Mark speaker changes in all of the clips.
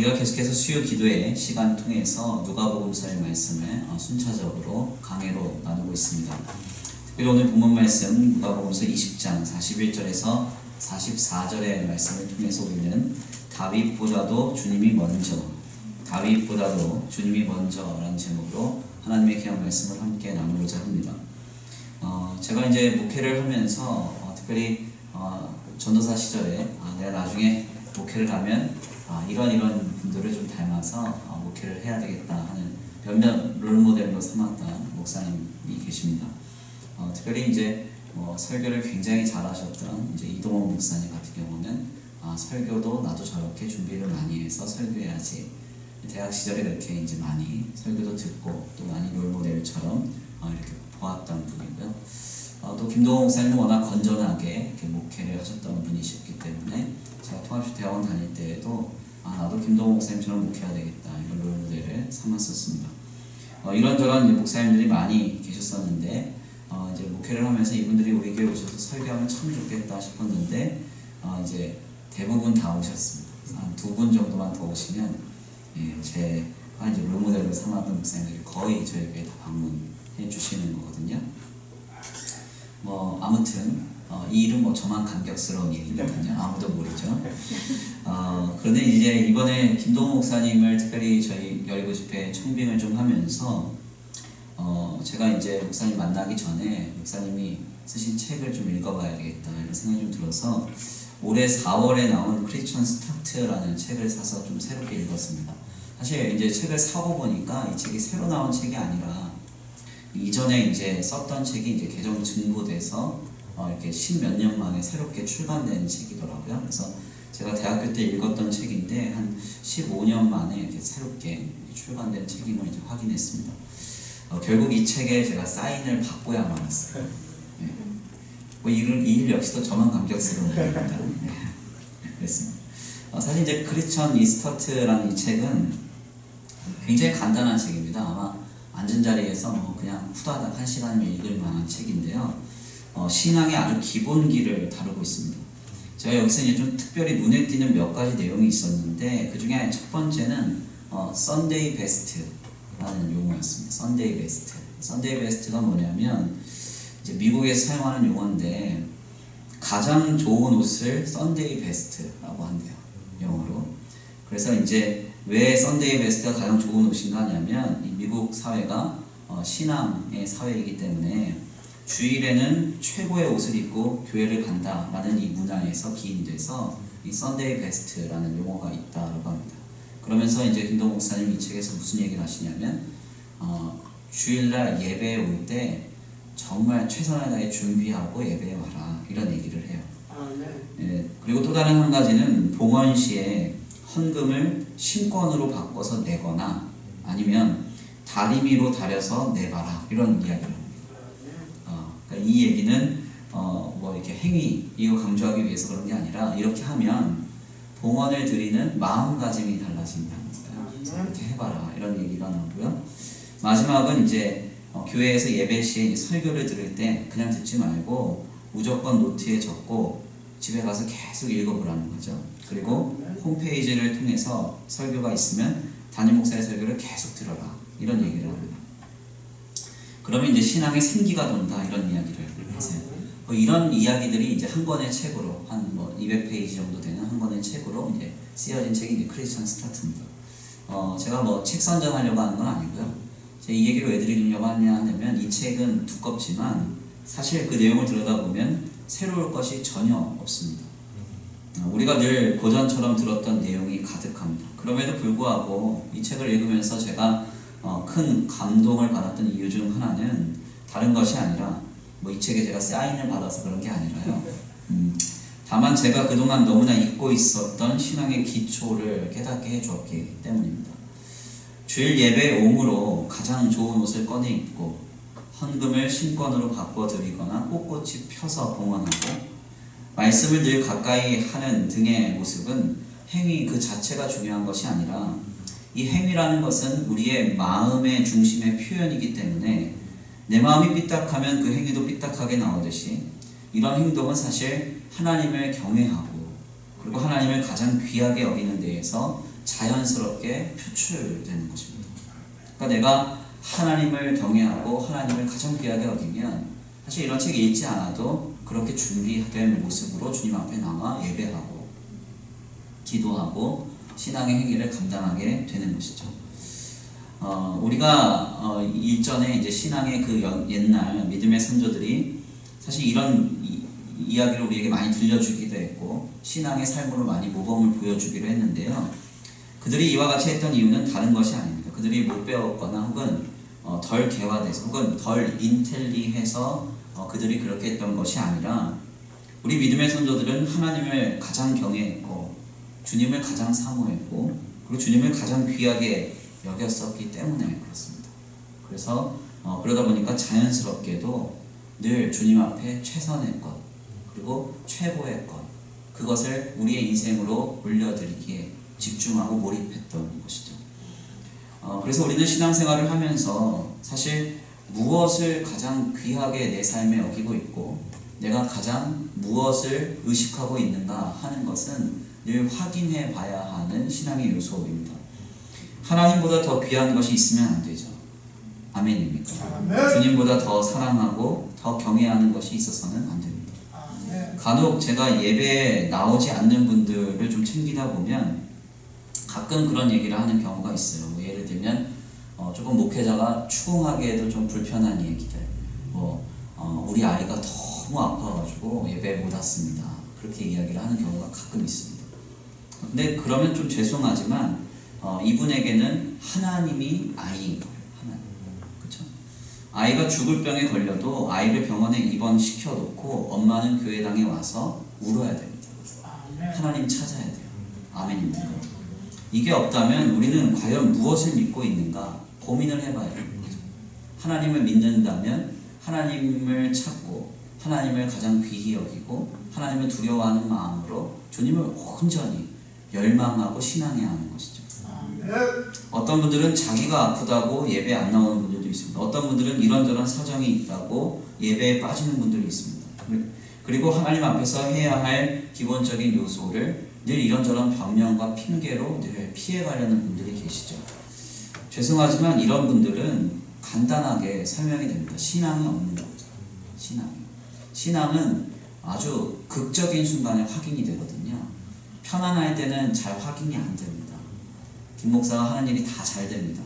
Speaker 1: 우리가 계속해서 수요 기도의 시간을 통해서 누가복음서의 말씀을 순차적으로 강해로 나누고 있습니다. 특별히 오늘 본문 말씀 누가복음서 20장 41절에서 44절의 말씀을 통해서 우리는 다윗보다도 주님이 먼저라는 제목으로 하나님의 귀한 말씀을 함께 나누고자 합니다. 제가 이제 목회를 하면서 특별히 전도사 시절에 내가 나중에 목회를 하면 이런 분들을 좀 닮아서 목회를 해야 되겠다 하는 몇몇 롤모델로 삼았던 목사님이 계십니다. 특별히 이제 설교를 굉장히 잘하셨던 이제 이동원 목사님 같은 경우는 설교도 나도 저렇게 준비를 많이 해서 설교해야지. 대학 시절에 그렇게 이제 많이 설교도 듣고 또 많이 롤모델처럼 이렇게 보았던 분이고요. 또 김동호 목사님은 워낙 건전하게 이렇게 목회를 하셨던 분이셨기 때문에 제가 통합대학원 다닐 때에도 나도 김동호 목사님처럼 목회해야 되겠다 이런 롤모델을 삼았었습니다. 이런저런 목사님들이 많이 계셨었는데 이제 목회를 하면서 이분들이 우리 교회 오셔서 설교하면 참 좋겠다 싶었는데 이제 대부분 다 오셨습니다. 한 2분 정도만 더 오시면 제가 이제 롤모델을 삼았던 목사님들이 거의 저희 교회에 다 방문해 주시는 거거든요. 아무튼 이 일은 저만 감격스러운 일이거든요. 아무도 모르죠. 그런데 이제 이번에 김동호 목사님을 특별히 저희 열리고 집회 청빙을 좀 하면서 제가 이제 목사님 만나기 전에 목사님이 쓰신 책을 좀 읽어봐야 되겠다 이런 생각이 좀 들어서 올해 4월에 나온 크리스천 스타트라는 책을 사서 좀 새롭게 읽었습니다. 사실 이제 책을 사고 보니까 이 책이 새로 나온 책이 아니라 이전에 이제 썼던 책이 이제 개정 증보돼서 이렇게 10몇 년 만에 새롭게 출간된 책이더라고요. 그래서 제가 대학교 때 읽었던 책인데 한 15년 만에 이렇게 새롭게 출간된 책임을 이제 확인했습니다. 결국 이 책에 제가 사인을 받고야 말았어요. 이 일 역시도 저만 감격스러운 일입니다. 그랬습니다. 사실 이제 크리스천 이스터트라는 이 책은 굉장히 간단한 책입니다. 아마 앉은 자리에서 그냥 후다닥 1시간이면 읽을 만한 책인데요. 신앙의 아주 기본기를 다루고 있습니다. 제가 여기서 이제 좀 특별히 눈에 띄는 몇 가지 내용이 있었는데 그 중에 첫 번째는 썬데이 베스트라는 용어였습니다. 썬데이 베스트. 썬데이 베스트가 뭐냐면 이제 미국에서 사용하는 용어인데 가장 좋은 옷을 썬데이 베스트라고 한대요. 영어로. 그래서 이제 왜 썬데이 베스트가 가장 좋은 옷인가 하냐면 이 미국 사회가 신앙의 사회이기 때문에 주일에는 최고의 옷을 입고 교회를 간다라는 이 문화에서 기인돼서 이 썬데이 베스트라는 용어가 있다고 합니다. 그러면서 이제 김동호 목사님이 이 책에서 무슨 얘기를 하시냐면 주일날 예배에 올 때 정말 최선을 다해 준비하고 예배에 와라 이런 얘기를 해요. 그리고 또 다른 한 가지는 봉헌 시에 헌금을 신권으로 바꿔서 내거나 아니면 다리미로 다려서 내봐라 이런 이야기를 합니다. 그러니까 이 얘기는 이렇게 행위 이거 강조하기 위해서 그런 게 아니라 이렇게 하면 봉헌을 드리는 마음가짐이 달라진다는 거예요. 그래서 이렇게 해봐라 이런 얘기가 나오고요. 마지막은 이제 교회에서 예배 시에 설교를 들을 때 그냥 듣지 말고 무조건 노트에 적고 집에 가서 계속 읽어보라는 거죠. 그리고 홈페이지를 통해서 설교가 있으면 담임 목사의 설교를 계속 들어라 이런 얘기를 합니다. 그러면 이제 신앙의 생기가 돈다 이런 이야기를 하세요. 이런 이야기들이 이제 한 권의 책으로 한 200페이지 정도 되는 한 권의 책으로 이제 쓰여진 책이 이제 크리스천 스타트입니다. 제가 책 선전하려고 하는 건 아니고요. 제가 이 얘기를 왜 드리려고 하냐면 이 책은 두껍지만 사실 그 내용을 들여다보면 새로울 것이 전혀 없습니다. 우리가 늘 고전처럼 들었던 내용이 가득합니다. 그럼에도 불구하고 이 책을 읽으면서 제가 큰 감동을 받았던 이유 중 하나는 다른 것이 아니라 이 책에 제가 사인을 받아서 그런 게 아니라요. 다만 제가 그동안 너무나 잊고 있었던 신앙의 기초를 깨닫게 해주었기 때문입니다. 주일 예배에 옴으로 가장 좋은 옷을 꺼내 입고 헌금을 신권으로 바꿔드리거나 꼿꼿이 펴서 봉헌하고 말씀을 늘 가까이 하는 등의 모습은 행위 그 자체가 중요한 것이 아니라 이 행위라는 것은 우리의 마음의 중심의 표현이기 때문에 내 마음이 삐딱하면 그 행위도 삐딱하게 나오듯이 이런 행동은 사실 하나님을 경외하고 그리고 하나님을 가장 귀하게 여기는 데에서 자연스럽게 표출되는 것입니다. 그러니까 내가 하나님을 경외하고 하나님을 가장 귀하게 여기면 사실 이런 책 읽지 않아도 그렇게 준비된 모습으로 주님 앞에 나와 예배하고 기도하고 신앙의 행위를 감당하게 되는 것이죠. 우리가 일전에 이제 신앙의 그 옛날 믿음의 선조들이 사실 이런 이야기를 우리에게 많이 들려주기도 했고 신앙의 삶으로 많이 모범을 보여주기로 했는데요. 그들이 이와 같이 했던 이유는 다른 것이 아닙니다. 그들이 못 배웠거나 혹은 덜 개화돼서 혹은 덜 인텔리해서 그들이 그렇게 했던 것이 아니라 우리 믿음의 선조들은 하나님을 가장 경외했고 주님을 가장 사모했고 그리고 주님을 가장 귀하게 여겼었기 때문에 그렇습니다. 그래서 그러다 보니까 자연스럽게도 늘 주님 앞에 최선의 것 그리고 최고의 것 그것을 우리의 인생으로 올려드리기에 집중하고 몰입했던 것이죠. 그래서 우리는 신앙생활을 하면서 사실 무엇을 가장 귀하게 내 삶에 여기고 있고 내가 가장 무엇을 의식하고 있는가 하는 것은 늘 확인해 봐야 하는 신앙의 요소입니다. 하나님보다 더 귀한 것이 있으면 안 되죠. 아멘입니까? 아멘. 주님보다 더 사랑하고 더 경외하는 것이 있어서는 안 됩니다. 아멘. 간혹 제가 예배에 나오지 않는 분들을 좀 챙기다 보면 가끔 그런 얘기를 하는 경우가 있어요. 뭐 예를 들면 조금 목회자가 추궁하기에도 좀 불편한 얘기들 우리 아이가 너무 아파가지고 예배에 못 왔습니다. 그렇게 이야기를 하는 경우가 가끔 있습니다. 근데 그러면 좀 죄송하지만 이분에게는 하나님이 아이인 거예요. 하나님. 그렇죠? 아이가 죽을 병에 걸려도 아이를 병원에 입원시켜 놓고 엄마는 교회당에 와서 울어야 됩니다. 하나님 찾아야 돼요. 아멘입니다. 이게 없다면 우리는 과연 무엇을 믿고 있는가 고민을 해봐야 됩니다. 하나님을 믿는다면 하나님을 찾고 하나님을 가장 귀히 여기고 하나님을 두려워하는 마음으로 주님을 온전히 열망하고 신앙해야 하는 것이죠. 어떤 분들은 자기가 아프다고 예배 안 나오는 분들도 있습니다. 어떤 분들은 이런저런 사정이 있다고 예배에 빠지는 분들이 있습니다. 그리고 하나님 앞에서 해야 할 기본적인 요소를 늘 이런저런 변명과 핑계로 늘 피해가려는 분들이 계시죠. 죄송하지만 이런 분들은 간단하게 설명이 됩니다. 신앙이 없는 거죠. 신앙은 아주 극적인 순간에 확인이 되거든요. 편안할 때는 잘 확인이 안 됩니다. 김 목사가 하는 일이 다 잘 됩니다.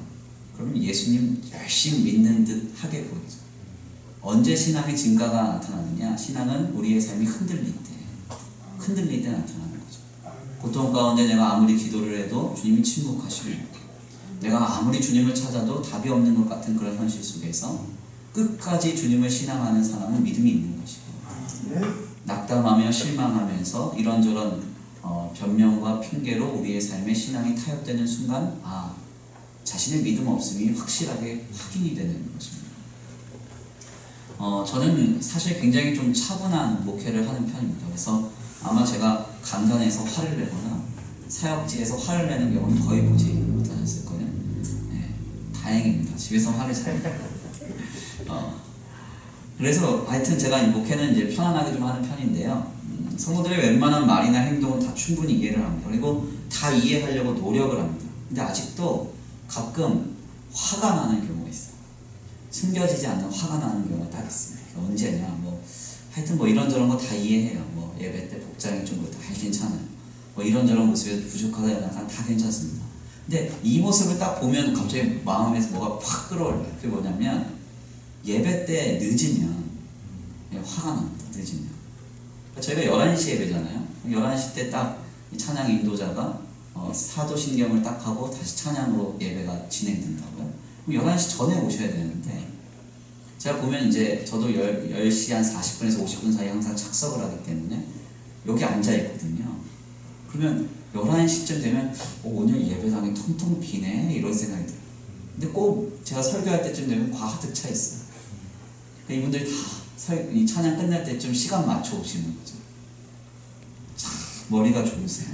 Speaker 1: 그러면 예수님 열심히 믿는 듯 하게 보이죠. 언제 신앙의 증가가 나타나느냐? 신앙은 우리의 삶이 흔들릴 때 나타나는 거죠. 고통 가운데 내가 아무리 기도를 해도 주님이 침묵하시고 내가 아무리 주님을 찾아도 답이 없는 것 같은 그런 현실 속에서 끝까지 주님을 신앙하는 사람은 믿음이 있는 것이고 낙담하며 실망하면서 이런저런 변명과 핑계로 우리의 삶의 신앙이 타협되는 순간 자신의 믿음 없음이 확실하게 확인이 되는 것입니다. 저는 사실 굉장히 좀 차분한 목회를 하는 편입니다. 그래서 아마 제가 강단에서 화를 내거나 사역지에서 화를 내는 경우는 거의 보지 못하셨을 거예요. 네, 다행입니다. 집에서 화를 잘 내고. 그래서 하여튼 제가 이 목회는 이제 편안하게 좀 하는 편인데요. 성도들의 웬만한 말이나 행동은 다 충분히 이해를 합니다. 그리고 다 이해하려고 노력을 합니다. 근데 아직도 가끔 화가 나는 경우가 있어요. 숨겨지지 않는 화가 나는 경우가 딱 있습니다. 언제냐, 하여튼 이런저런 거 다 이해해요. 예배 때 복장이 좀 다 괜찮아요. 이런저런 모습에 부족하다 약간 다 괜찮습니다. 근데 이 모습을 딱 보면 갑자기 마음에서 뭐가 확 끌어올려요. 그게 뭐냐면 예배 때 늦으면 화가 납니다. 늦으면. 저희가 11시 예배잖아요. 11시 때 딱 찬양 인도자가 사도신경을 딱 하고 다시 찬양으로 예배가 진행된다고요. 그럼 11시 전에 오셔야 되는데 제가 보면 이제 저도 10시 한 40분에서 50분 사이 항상 착석을 하기 때문에 여기 앉아 있거든요. 그러면 11시쯤 되면 오늘 예배당이 텅텅 비네 이런 생각이 들어요. 근데 꼭 제가 설교할 때쯤 되면 가득 차 있어요. 이분들이 다 이 찬양 끝날 때쯤 시간 맞춰 오시는 거죠. 참 머리가 좋으세요.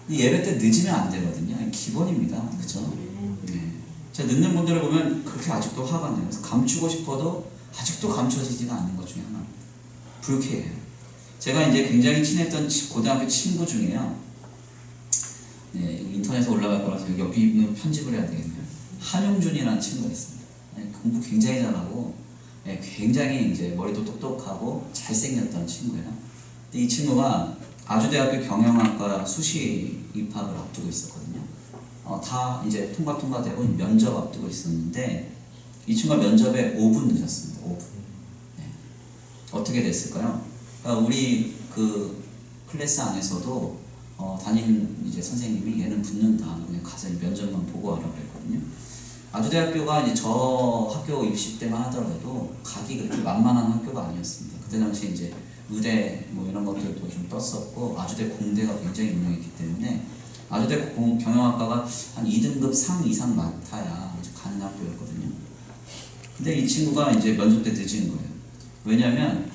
Speaker 1: 예배 때 늦으면 안 되거든요. 기본입니다. 그죠? 네. 제가 늦는 분들을 보면 그렇게 아직도 화가 나요. 그래서 감추고 싶어도 아직도 감춰지지가 않는 것 중에 하나. 불쾌해요. 제가 이제 굉장히 친했던 고등학교 친구 중에요. 네, 인터넷에 올라갈 거라서 여기 있는 편집을 해야 되겠네요. 한용준이라는 친구가 있습니다. 네, 공부 굉장히 잘하고 네, 굉장히 이제 머리도 똑똑하고 잘생겼던 친구예요. 근데 이 친구가 아주대학교 경영학과 수시 입학을 앞두고 있었거든요. 다 이제 통과되고 면접 앞두고 있었는데 이 친구가 면접에 5분 늦었습니다. 5분. 네. 어떻게 됐을까요? 그러니까 우리 그 클래스 안에서도 담임 이제 선생님이 얘는 붙는다. 그냥 가서 면접만 보고 와라 그랬거든요. 아주대학교가 이제 저 학교 입시 때만 하더라도 가기 그렇게 만만한 학교가 아니었습니다. 그때 당시 이제 의대 뭐 이런 것들도 좀 떴었고 아주대 공대가 굉장히 유명했기 때문에 아주대 경영학과가 한 2등급 상 이상 맡아야 이제 가는 학교였거든요. 근데 이 친구가 이제 면접 때 늦은 거예요. 왜냐면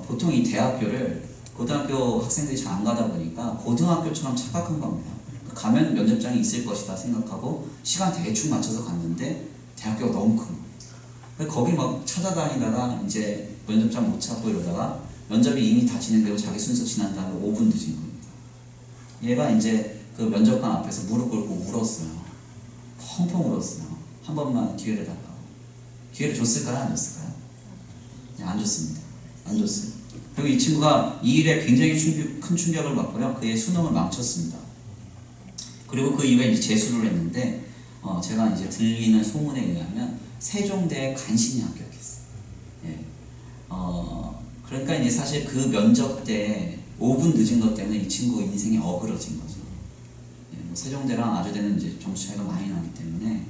Speaker 1: 보통 이 대학교를 고등학교 학생들이 잘 안 가다 보니까 고등학교처럼 착각한 겁니다. 가면 면접장이 있을 것이다 생각하고 시간 대충 맞춰서 갔는데 대학교가 너무 큰 거예요. 거기 막 찾아다니다가 이제 면접장 못 찾고 이러다가 면접이 이미 다 진행되고 자기 순서 지난 다음에 5분 늦은 겁니다. 얘가 이제 그 면접관 앞에서 무릎 꿇고 울었어요. 펑펑 울었어요. 한 번만 기회를 달라고. 기회를 줬을까요? 안 줬을까요? 네, 안 줬습니다. 안 줬어요. 그리고 이 친구가 이 일에 굉장히 큰 충격을 받고요. 그의 수능을 망쳤습니다. 그리고 그 이후에 이제 재수를 했는데 제가 이제 들리는 소문에 의하면 세종대에 간신히 합격했어요. 예. 그러니까 이제 사실 그 면접 때 5분 늦은 것 때문에 이 친구 인생이 어그러진 거죠. 예, 뭐 세종대랑 아주대는 이제 점수 차이가 많이 나기 때문에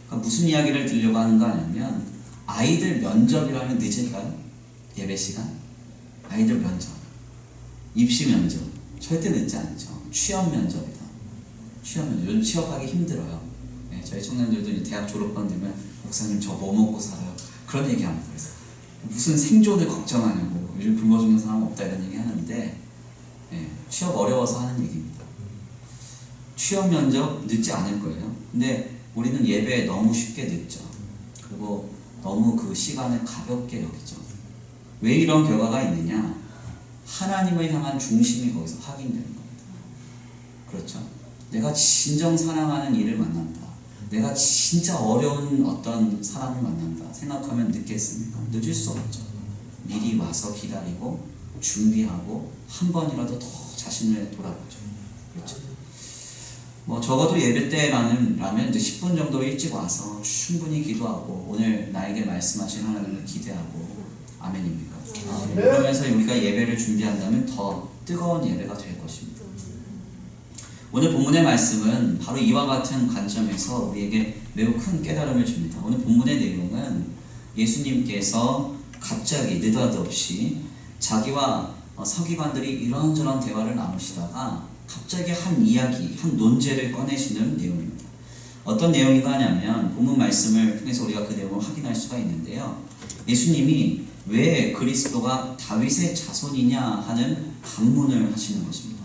Speaker 1: 그러니까 무슨 이야기를 들려고 하는가 하냐면 아이들 면접이라면 늦을까요? 예배 시간? 아이들 면접, 입시 면접 절대 늦지 않죠. 취업 면접이다. 취업 면접, 요즘 취업하기 힘들어요. 네, 저희 청년들도 이제 대학 졸업반 되면 목사님 저 뭐 먹고 살아요? 그런 얘기합니다. 그래서 무슨 생존을 걱정하냐고 요즘 굶어 죽는 사람 없다 이런 얘기 하는데 네, 취업 어려워서 하는 얘기입니다. 취업 면접 늦지 않을 거예요. 근데 우리는 예배에 너무 쉽게 늦죠. 그리고 너무 그 시간을 가볍게 여기죠. 왜 이런 결과가 있느냐? 하나님을 향한 중심이 거기서 확인되는 겁니다. 그렇죠? 내가 진정 사랑하는 이를 만난다. 내가 진짜 어려운 어떤 사람을 만난다. 생각하면 늦겠습니까? 늦을 수 없죠. 미리 와서 기다리고 준비하고 한 번이라도 더 자신을 돌아보죠. 그렇죠? 뭐 적어도 예배 때라면 이제 10분 정도 일찍 와서 충분히 기도하고 오늘 나에게 말씀하신 하나님을 기대하고 아멘입니까? 그러면서 우리가 예배를 준비한다면 더 뜨거운 예배가 될 것입니다. 오늘 본문의 말씀은 바로 이와 같은 관점에서 우리에게 매우 큰 깨달음을 줍니다. 오늘 본문의 내용은 예수님께서 갑자기 느닷없이 자기와 서기관들이 이런저런 대화를 나누시다가 갑자기 한 이야기, 한 논제를 꺼내시는 내용입니다. 어떤 내용인가 하냐면 본문 말씀을 통해서 우리가 그 내용을 확인할 수가 있는데요. 예수님이 왜 그리스도가 다윗의 자손이냐 하는 반문을 하시는 것입니다.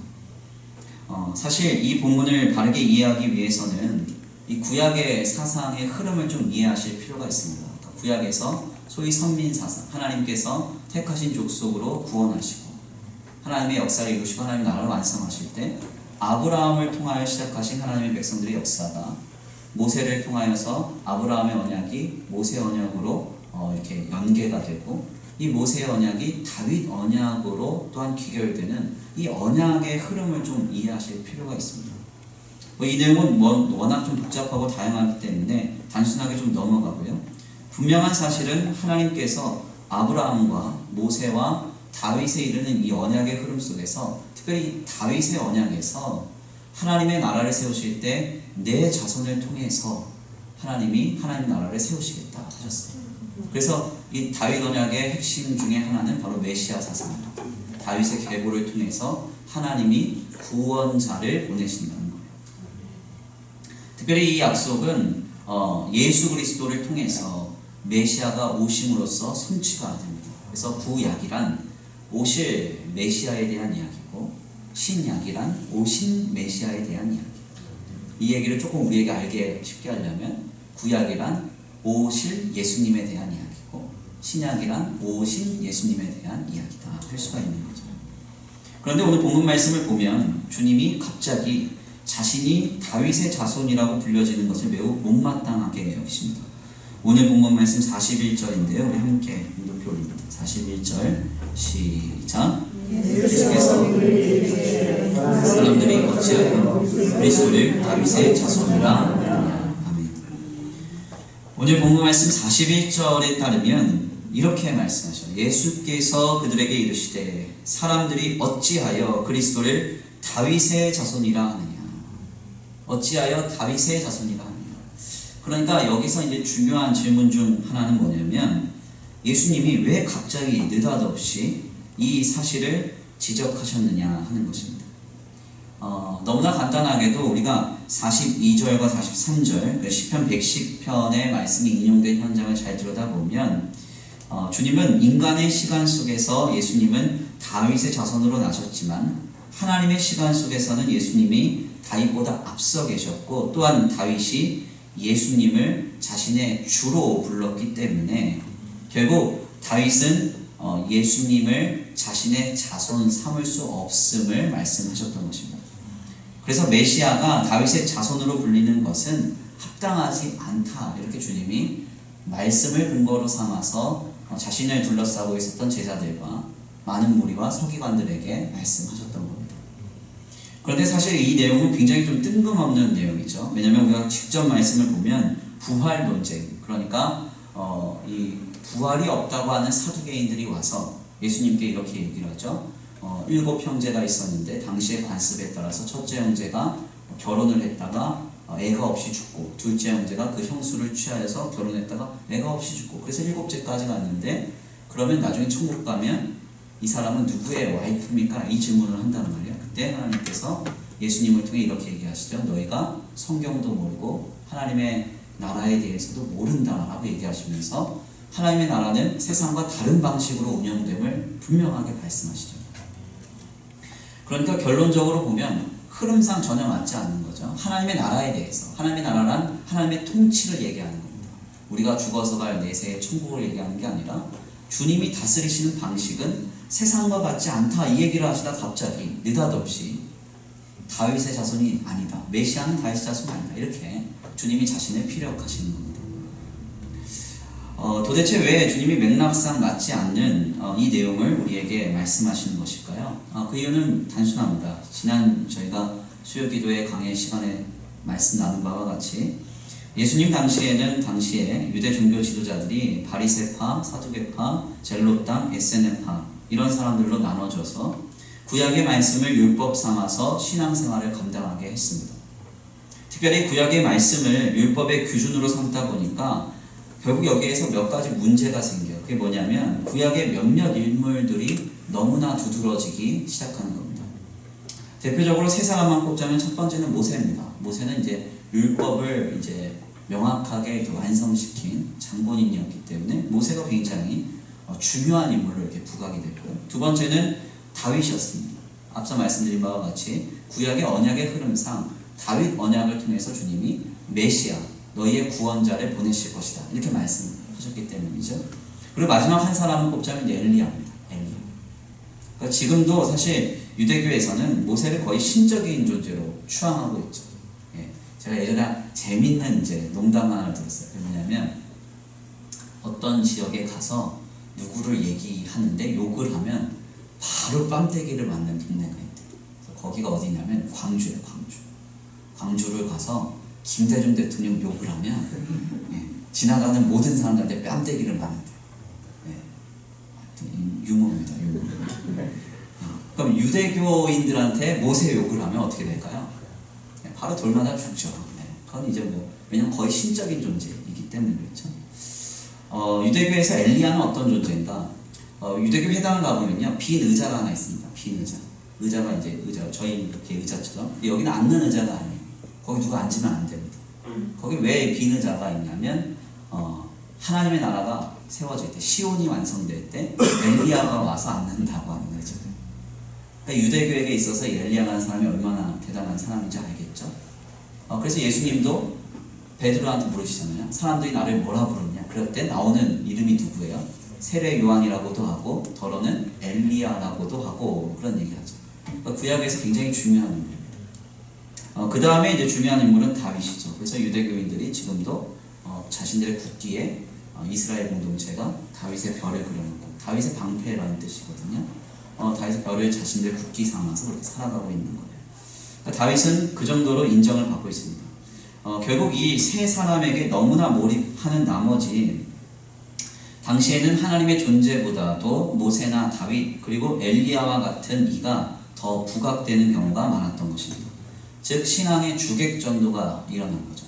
Speaker 1: 사실 이 본문을 바르게 이해하기 위해서는 이 구약의 사상의 흐름을 좀 이해하실 필요가 있습니다. 구약에서 소위 선민 사상, 하나님께서 택하신 족속으로 구원하시고 하나님의 역사를 이루시고 하나님의 나라를 완성하실 때 아브라함을 통하여 시작하신 하나님의 백성들의 역사가 모세를 통하여서 아브라함의 언약이 모세 언약으로 이렇게 연계가 되고 이 모세의 언약이 다윗 언약으로 또한 귀결되는 이 언약의 흐름을 좀 이해하실 필요가 있습니다. 이 내용은 워낙 좀 복잡하고 다양하기 때문에 단순하게 좀 넘어가고요. 분명한 사실은 하나님께서 아브라함과 모세와 다윗에 이르는 이 언약의 흐름 속에서 특별히 다윗의 언약에서 하나님의 나라를 세우실 때 내 자손을 통해서 하나님이 하나님 나라를 세우시겠다 하셨어요. 그래서 이 다윗 언약의 핵심 중에 하나는 바로 메시아 사상입니다. 다윗의 계보를 통해서 하나님이 구원자를 보내신다는 거예요. 특별히 이 약속은 예수 그리스도를 통해서 메시아가 오심으로써 성취가 됩니다. 그래서 구약이란 오실 메시아에 대한 이야기고 신약이란 오신 메시아에 대한 이야기. 이 얘기를 조금 우리에게 알게 쉽게 하려면 구약이란 오실 예수님에 대한 이야기고 신약이란 오신 예수님에 대한 이야기다 할 수가 있는 거죠. 그런데 오늘 본문 말씀을 보면 주님이 갑자기 자신이 다윗의 자손이라고 불려지는 것을 매우 못마땅하게 여기십니다. 오늘 본문 말씀 41절인데요. 우리 함께 높이 올립니다. 41절 시작. 예수께서 사람들이 어찌하여 그리스도를 다윗의 자손이라 하느냐. 아멘. 오늘 본문 말씀 41절에 따르면 이렇게 말씀하셔요. 예수께서 그들에게 이르시되 사람들이 어찌하여 그리스도를 다윗의 자손이라 하느냐. 어찌하여 다윗의 자손이라 하느냐. 그러니까 여기서 이제 중요한 질문 중 하나는 뭐냐면 예수님이 왜 갑자기 느닷없이 이 사실을 지적하셨느냐 하는 것입니다. 너무나 간단하게도 우리가 42절과 43절 시편 110편의 말씀이 인용된 현장을 잘 들여다보면 주님은 인간의 시간 속에서 예수님은 다윗의 자손으로 나셨지만 하나님의 시간 속에서는 예수님이 다윗보다 앞서 계셨고 또한 다윗이 예수님을 자신의 주로 불렀기 때문에 결국 다윗은 예수님을 자신의 자손 삼을 수 없음을 말씀하셨던 것입니다. 그래서 메시아가 다윗의 자손으로 불리는 것은 합당하지 않다 이렇게 주님이 말씀을 근거로 삼아서 자신을 둘러싸고 있었던 제자들과 많은 무리와 서기관들에게 말씀하셨던 겁니다. 그런데 사실 이 내용은 굉장히 좀 뜬금없는 내용이죠. 왜냐하면 우리가 직접 말씀을 보면 부활 논쟁, 그러니까 이 부활이 없다고 하는 사두개인들이 와서 예수님께 이렇게 얘기를 하죠. 7 형제가 있었는데 당시의 관습에 따라서 첫째 형제가 결혼을 했다가 애가 없이 죽고 둘째 형제가 그 형수를 취하여서 결혼했다가 애가 없이 죽고 그래서 7째까지 갔는데 그러면 나중에 천국 가면 이 사람은 누구의 와이프입니까? 이 질문을 한다는 말이에요. 그때 하나님께서 예수님을 통해 이렇게 얘기하시죠. 너희가 성경도 모르고 하나님의 나라에 대해서도 모른다라고 얘기하시면서 하나님의 나라는 세상과 다른 방식으로 운영됨을 분명하게 말씀하시죠. 그러니까 결론적으로 보면 흐름상 전혀 맞지 않는 거죠. 하나님의 나라에 대해서 하나님의 나라란 하나님의 통치를 얘기하는 겁니다. 우리가 죽어서 갈 내세의 천국을 얘기하는 게 아니라 주님이 다스리시는 방식은 세상과 같지 않다 이 얘기를 하시다 갑자기 느닷없이 다윗의 자손이 아니다. 메시아는 다윗의 자손이 아니다. 이렇게 주님이 자신을 피력하시는 겁니다. 도대체 왜 주님이 맥락상 맞지 않는 이 내용을 우리에게 말씀하시는 것일까요? 그 이유는 단순합니다. 지난 저희가 수요기도의 강의 시간에 말씀 나눈 바와 같이 예수님 당시에 유대 종교 지도자들이 바리새파, 사두개파, 젤롯당, 에세네파 이런 사람들로 나눠져서 구약의 말씀을 율법 삼아서 신앙생활을 감당하게 했습니다. 특별히 구약의 말씀을 율법의 기준으로 삼다 보니까 결국 여기에서 몇 가지 문제가 생겨요. 그게 뭐냐면 구약의 몇몇 인물들이 너무나 두드러지기 시작하는 겁니다. 대표적으로 세 사람만 꼽자면 첫 번째는 모세입니다. 모세는 이제 율법을 이제 명확하게 완성시킨 장본인이었기 때문에 모세가 굉장히 중요한 인물로 이렇게 부각이 됐고요. 두 번째는 다윗이었습니다. 앞서 말씀드린 바와 같이 구약의 언약의 흐름상 다윗 언약을 통해서 주님이 메시아, 너희의 구원자를 보내실 것이다 이렇게 말씀하셨기 때문이죠. 그리고 마지막 한 사람을 꼽자면 엘리야입니다. 엘리야. 그러니까 지금도 사실 유대교에서는 모세를 거의 신적인 존재로 추앙하고 있죠. 예. 제가 예전에 재밌는 이제 농담 하나를 들었어요. 그게 뭐냐면 어떤 지역에 가서 누구를 얘기하는데 욕을 하면 바로 뺨때기를 맞는 동네가 있대요. 그래서 거기가 어디냐면 광주예요. 광주를 가서 김대중 대통령 욕을 하면 지나가는 모든 사람들한테 뺨때기를 맞는대요. 유머입니다. 유머. 그럼 유대교인들한테 모세 욕을 하면 어떻게 될까요? 바로 돌마다 죽죠. 그건 이제 왜냐면 거의 신적인 존재이기 때문에 그렇죠. 유대교에서 엘리야는 어떤 존재인가? 유대교 회당을 가보면요, 빈 의자가 하나 있습니다. 빈 의자. 의자가 이제 저희 이렇게 의자처럼. 여기는 앉는 의자가 아니에요. 거기 누가 앉으면 안 됩니다. 거기 왜 빈 의자가 있냐면 하나님의 나라가 세워질 때, 시온이 완성될 때 엘리야가 와서 앉는다고 하는 거죠. 그러니까 유대교에게 있어서 엘리야라는 사람이 얼마나 대단한 사람인지 알겠죠. 그래서 예수님도 베드로한테 물으시잖아요. 사람들이 나를 뭐라 부르냐? 그럴 때 나오는 이름이 누구예요? 세례 요한이라고도 하고 더러는 엘리야라고도 하고 그런 얘기하죠. 그러니까 구약에서 굉장히 중요한 인물입니다. 그 다음에 이제 중요한 인물은 다윗이죠. 그래서 유대교인들이 지금도 자신들의 국기에 이스라엘 공동체가 다윗의 별을 그려놓고, 다윗의 방패라는 뜻이거든요. 다윗의 별을 자신들 국기 삼아서 그렇게 살아가고 있는 거예요. 그러니까 다윗은 그 정도로 인정을 받고 있습니다. 결국 이 세 사람에게 너무나 몰입하는 나머지 당시에는 하나님의 존재보다도 모세나 다윗 그리고 엘리야와 같은 이가 더 부각되는 경우가 많았던 것입니다. 즉 신앙의 주객 전도가 일어난 거죠.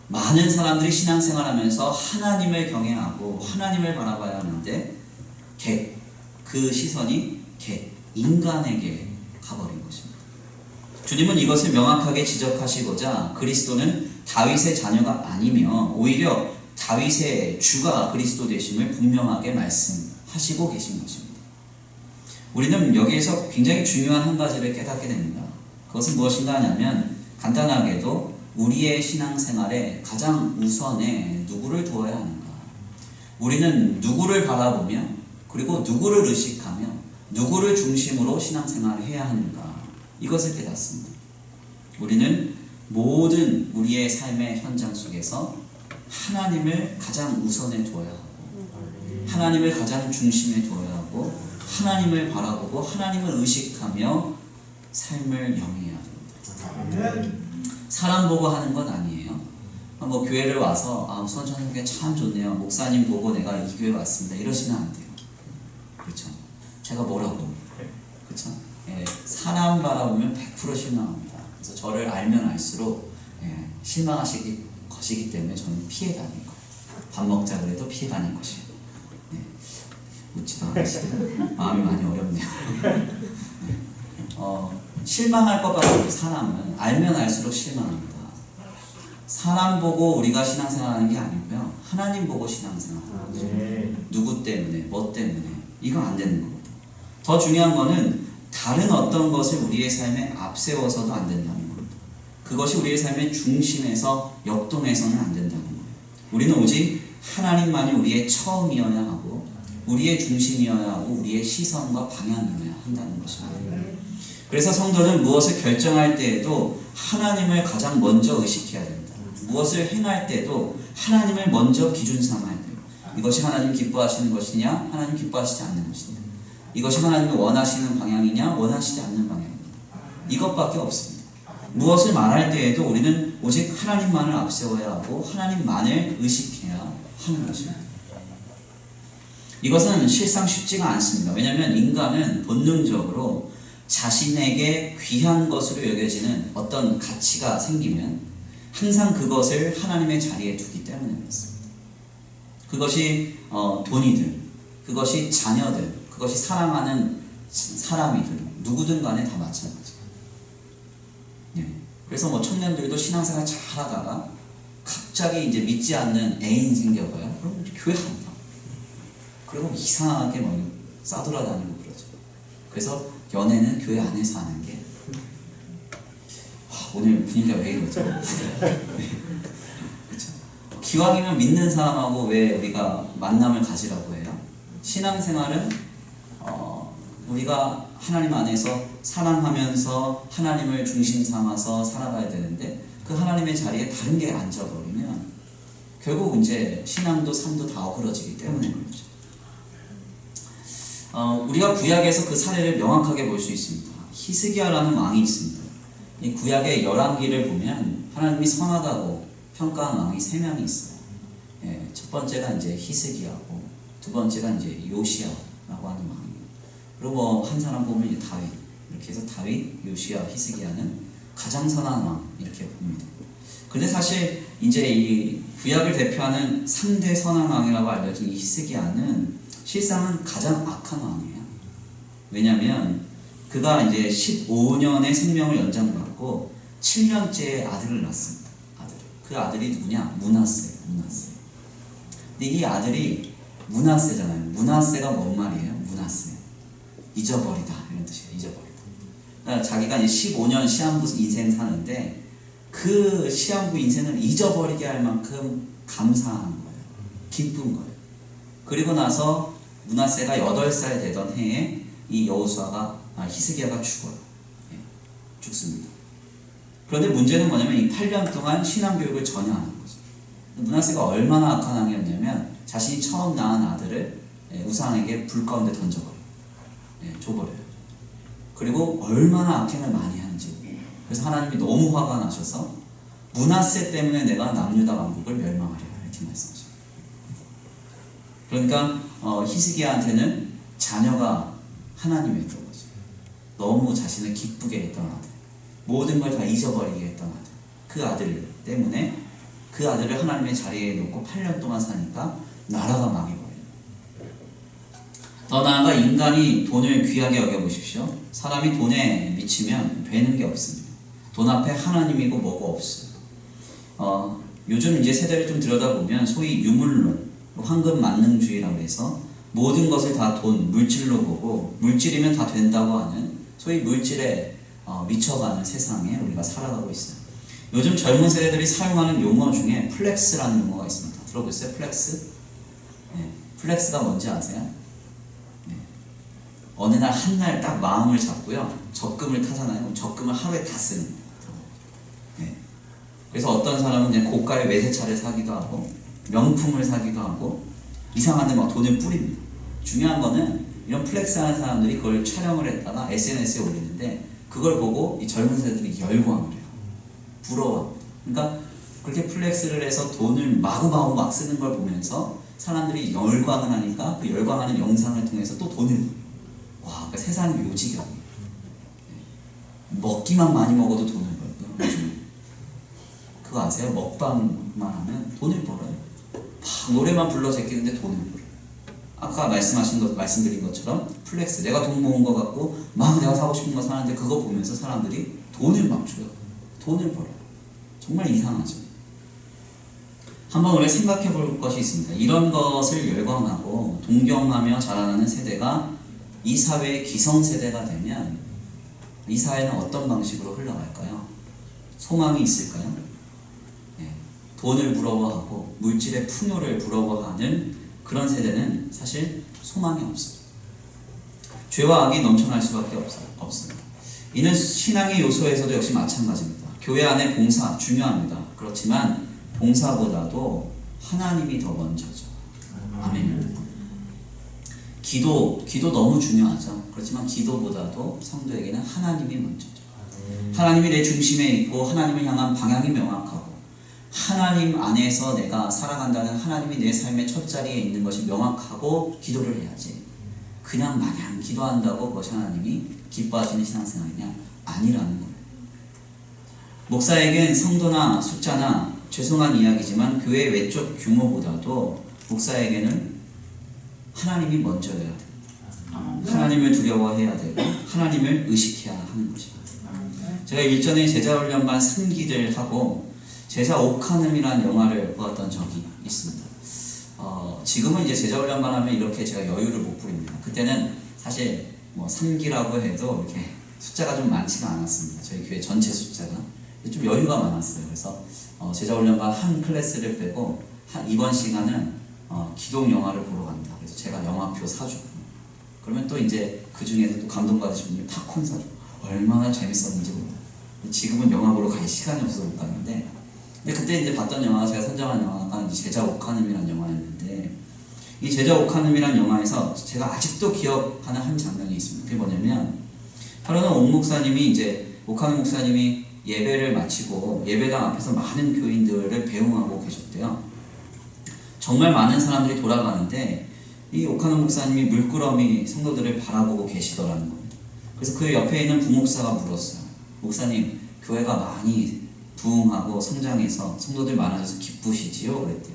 Speaker 1: 많은 사람들이 신앙생활하면서 하나님을 경외하고 하나님을 바라봐야 하는데 그 시선이 인간에게 가버린 것입니다. 주님은 이것을 명확하게 지적하시고자 그리스도는 다윗의 자녀가 아니며 오히려 다윗의 주가 그리스도 되심을 분명하게 말씀하시고 계신 것입니다. 우리는 여기에서 굉장히 중요한 한 가지를 깨닫게 됩니다. 그것은 무엇인가 하냐면 간단하게도 우리의 신앙생활에 가장 우선에 누구를 두어야 하는가, 우리는 누구를 바라보며 그리고 누구를 의식하며 누구를 중심으로 신앙생활을 해야 하는가, 이것을 깨닫습니다. 우리는 모든 우리의 삶의 현장 속에서 하나님을 가장 우선에 두어야 하고 하나님을 가장 중심에 두어야 하고 하나님을 바라보고 하나님을 의식하며 삶을 영위해야 합니다. 사람 보고 하는 건 아니에요. 교회를 와서 수원천국에 참 좋네요, 목사님 보고 내가 이 교회 왔습니다, 이러시면 안 돼요. 그렇죠? 제가 뭐라고, 그렇죠? 사람 바라보면 100% 실망합니다. 그래서 저를 알면 알수록 실망하시기 것이기 때문에 저는 피해 다닐 거예요. 밥 먹자 그래도 피해 다닐 것이에요. 웃지도 않으시고 마음이 많이 어렵네요. 실망할 것 같아요. 사람은 알면 알수록 실망합니다. 사람 보고 우리가 신앙생활하는 게 아니고요, 하나님 보고 신앙생활하는 거죠. 누구 때문에, 뭐 때문에, 이거 안 되는 겁니다. 더 중요한 거는 다른 어떤 것을 우리의 삶에 앞세워서도 안 된다는 겁니다. 그것이 우리의 삶의 중심에서 역동해서는 안 된다는 거예요. 우리는 오직 하나님만이 우리의 처음이어야 하고 우리의 중심이어야 하고 우리의 시선과 방향이어야 한다는 것입니다. 그래서 성도는 무엇을 결정할 때에도 하나님을 가장 먼저 의식해야 됩니다. 무엇을 행할 때도 하나님을 먼저 기준 삼아야 돼요. 이것이 하나님 기뻐하시는 것이냐, 하나님 기뻐하시지 않는 것이냐, 이것이 하나님이 원하시는 방향이냐, 원하시지 않는 방향이냐, 이것밖에 없습니다. 무엇을 말할 때에도 우리는 오직 하나님만을 앞세워야 하고 하나님만을 의식해야 하는 것입니다. 이것은 실상 쉽지가 않습니다. 왜냐하면 인간은 본능적으로 자신에게 귀한 것으로 여겨지는 어떤 가치가 생기면 항상 그것을 하나님의 자리에 두기 때문에 그렇습니다. 그것이 돈이든 그것이 자녀든 그것이 사랑하는 사람이든 누구든 간에 다 마찬가지예요. 그래서 청년들도 신앙생활 잘 하다가 갑자기 이제 믿지 않는 애인 생겨봐요. 그럼 이제 교회 간다. 그리고 이상하게 싸돌아다니고 그러죠. 그래서 연애는 교회 안에서 하는 게 오늘 분위기가 왜 이러죠? 그렇죠? 기왕이면 믿는 사람하고 왜 우리가 만남을 가지라고 해요? 신앙생활은 우리가 하나님 안에서 사랑하면서 하나님을 중심 삼아서 살아가야 되는데 그 하나님의 자리에 다른 게 앉아버리면 결국 이제 신앙도 삶도 다 어그러지기 때문에 그렇죠. 우리가 구약에서 그 사례를 명확하게 볼 수 있습니다. 히스기야라는 왕이 있습니다. 이 구약의 열왕기를 보면 하나님이 선하다고 평가한 왕이 3명이 있어요. 첫 번째가 이제 히스기야고, 두 번째가 이제 요시야라고 하는 왕이에요. 그리고 한 사람 보면 이제 다윗, 이렇게 해서 다윗, 요시야, 히스기야는 가장 선한 왕 이렇게 봅니다. 근데 사실 이제 이 구약을 대표하는 3대 선한 왕이라고 알려진 이 히스기야는 실상은 가장 악한 왕이에요. 왜냐하면 그가 이제 15년의 생명을 연장받고 7년째의 아들을 낳습니다. 그 아들이 누구냐? 므낫세예요. 근데 이 아들이 므낫세잖아요. 므낫세가 뭔 말이에요? 므낫세, 잊어버리다 이런 뜻이에요. 잊어버리다. 그러니까 자기가 이제 15년 시한부 인생 사는데 그 시한부 인생을 잊어버리게 할 만큼 감사한 거예요. 기쁜 거예요. 그리고 나서 므낫세가 8살 되던 해에 이 히스기야가 죽어요. 죽습니다. 그런데 문제는 뭐냐면 이 8년 동안 신앙교육을 전혀 안 한 거죠. 므낫세가 얼마나 악한 왕이었냐면 자신이 처음 낳은 아들을 우상에게 불 가운데 던져버려요. 줘버려요. 그리고 얼마나 악행을 많이 하는지. 그래서 하나님이 너무 화가 나셔서 므낫세 때문에 내가 남유다 왕국을 멸망하리라 이렇게 말씀하셔요. 그러니까 히스기야한테는 자녀가 하나님이었던 거죠. 너무 자신을 기쁘게 했던 아들, 모든 걸 다 잊어버리게 했던 아들, 그 아들 때문에 그 아들을 하나님의 자리에 놓고 8년 동안 사니까 나라가 망해버려요. 더 나아가 인간이 돈을 귀하게 여겨보십시오. 사람이 돈에 미치면 되는 게 없습니다. 돈 앞에 하나님이고 뭐고 없어요. 요즘 이제 세대를 좀 들여다보면 소위 유물론, 황금 만능주의라고 해서 모든 것을 다 돈, 물질로 보고 물질이면 다 된다고 하는 소위 물질에 미쳐가는 세상에 우리가 살아가고 있어요. 요즘 젊은 세대들이 사용하는 용어 중에 플렉스라는 용어가 있습니다. 들어보셨어요? 플렉스? 플렉스가 뭔지 아세요? 어느 날 한 날 딱 마음을 잡고요, 적금을 타잖아요. 적금을 하루에 다 쓰는 거예요. 그래서 어떤 사람은 그냥 고가의 외제차를 사기도 하고 명품을 사기도 하고 이상한 데 막 돈을 뿌립니다. 중요한 거는 이런 플렉스하는 사람들이 그걸 촬영을 했다가 SNS에 올리는데 그걸 보고 이 젊은 세대들이 열광을 해요. 부러워. 그러니까 그렇게 플렉스를 해서 돈을 마구마구 막 쓰는 걸 보면서 사람들이 열광을 하니까 그 열광하는 영상을 통해서 또 돈을 벌어요. 와, 그러니까 세상이 묘지경이에요. 먹기만 많이 먹어도 돈을 벌고요. 그거 아세요? 먹방만 하면 돈을 벌어요. 막 노래만 불러 제끼는데 돈을 벌어요. 아까 말씀드린 것처럼 플렉스, 내가 돈 모은 것 같고 막 내가 사고 싶은 거 사는데 그거 보면서 사람들이 돈을 막 줘요. 돈을 벌어요. 정말 이상하죠. 한번 우리가 생각해 볼 것이 있습니다. 이런 것을 열광하고 동경하며 자라나는 세대가 이 사회의 기성세대가 되면 이 사회는 어떤 방식으로 흘러갈까요? 소망이 있을까요? 돈을 부러워하고 물질의 풍요를 부러워하는 그런 세대는 사실 소망이 없어요. 죄와 악이 넘쳐날 수밖에 없습니다. 이는 신앙의 요소에서도 역시 마찬가지입니다. 교회 안에 봉사 중요합니다. 그렇지만 봉사보다도 하나님이 더 먼저죠. 아멘. 기도 너무 중요하죠. 그렇지만 기도보다도 성도에게는 하나님이 먼저죠. 하나님이 내 중심에 있고 하나님을 향한 방향이 명확하고 하나님 안에서 내가 살아간다는 하나님이 내 삶의 첫 자리에 있는 것이 명확하고 기도를 해야지. 그냥 마냥 기도한다고 그것이 하나님이 기뻐하시는 신앙생활이냐? 아니라는 거예요. 목사에겐 성도나 숫자나 죄송한 이야기지만 교회 외적 규모보다도 목사에게는 하나님이 먼저여야 됩니다. 하나님을 두려워해야 되고 하나님을 의식해야 하는 것입니다. 제가 일전에 제자훈련반 3기를 하고 제자 오카눔이라는 영화를 보았던 적이 있습니다. 지금은 이제 제자훈련반 하면 이렇게 제가 여유를 못 부립니다. 그때는 사실 뭐 3기라고 해도 이렇게 숫자가 좀 많지가 않았습니다. 저희 교회 전체 숫자가 좀 여유가 많았어요. 그래서 제자훈련반 한 클래스를 빼고 이번 시간은 기독 영화를 보러 갑니다. 그래서 제가 영화표 사주고 그러면 또 이제 그 중에서 또 감동받으신 분이 팝콘 사주고 얼마나 재밌었는지 모릅니다. 지금은 영화 보러 갈 시간이 없어서 못 갔는데 근데 그때 이제 봤던 영화가 제가 선정한 영화가 이제 제자 오카눔이라는 영화였는데 이 제자 오카눔이라는 영화에서 제가 아직도 기억하는 한 장면이 있습니다. 그게 뭐냐면 하루는 옥 목사님이 이제 오카눔 목사님이 예배를 마치고 예배당 앞에서 많은 교인들을 배웅하고 계셨대요. 정말 많은 사람들이 돌아가는데 이 오카눔 목사님이 물끄러미 성도들을 바라보고 계시더라는 겁니다. 그래서 그 옆에 있는 부목사가 물었어요. 목사님, 교회가 많이 부흥하고 성장해서 성도들 많아져서 기쁘시지요? 그랬대요.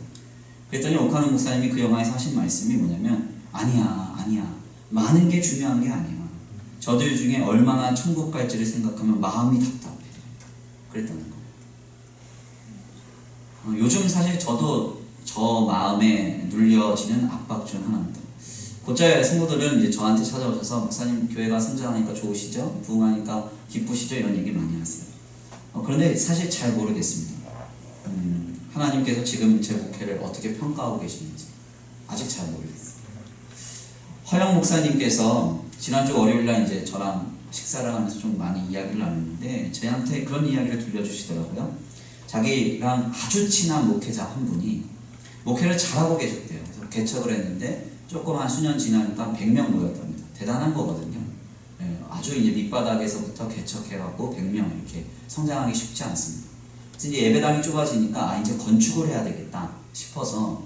Speaker 1: 그랬더니 오카눔 목사님이 그 영화에서 하신 말씀이 뭐냐면 아니야. 많은 게 중요한 게 아니야. 저들 중에 얼마나 천국 갈지를 생각하면 마음이 답답해. 그랬다는 거예요. 요즘 사실 저도 저 마음에 눌려지는 압박 중 하나입니다. 곧잘 성도들은 이제 저한테 찾아오셔서 목사님 교회가 성장하니까 좋으시죠? 부흥하니까 기쁘시죠? 이런 얘기 많이 하세요. 그런데 사실 잘 모르겠습니다. 하나님께서 지금 제 목회를 어떻게 평가하고 계시는지 아직 잘 모르겠어요. 허영 목사님께서 지난주 월요일날 이제 저랑 식사를 하면서 좀 많이 이야기를 나눴는데 저희한테 그런 이야기를 들려주시더라고요. 자기랑 아주 친한 목회자 한 분이 목회를 잘하고 계셨대요. 그래서 개척을 했는데 조금 한 수년 지나니까 100명 모였답니다. 대단한 거거든요. 아주 이제 밑바닥에서부터 개척해갖고 100명 이렇게 성장하기 쉽지 않습니다. 그래서 이제 예배당이 좁아지니까 이제 건축을 해야 되겠다 싶어서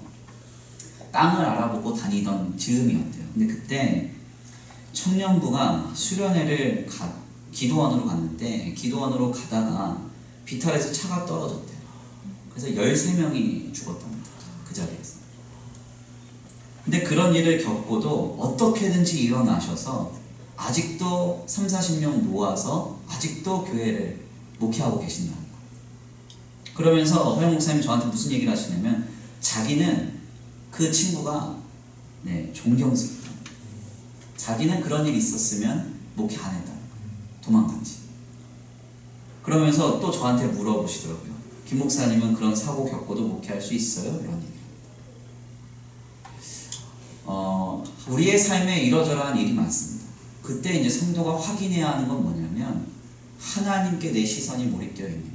Speaker 1: 땅을 알아보고 다니던 즈음이었대요. 근데 그때 청년부가 수련회를 기도원으로 갔는데 기도원으로 가다가 비탈에서 차가 떨어졌대요. 그래서 13명이 죽었답니다. 그 자리에서. 근데 그런 일을 겪고도 어떻게든지 일어나셔서 아직도 30-40명 모아서 아직도 교회를 목회하고 계신다는 거예요. 그러면서 허영 목사님이 저한테 무슨 얘기를 하시냐면 자기는 그 친구가 존경스럽다. 자기는 그런 일이 있었으면 목회 안 했다. 도망갔지. 그러면서 또 저한테 물어보시더라고요. 김 목사님은 그런 사고 겪고도 목회할 수 있어요? 이런 얘기. 우리의 삶에 이러저러한 일이 많습니다. 그때 이제 성도가 확인해야 하는 건 뭐냐면 하나님께 내 시선이 몰입되어 있느냐,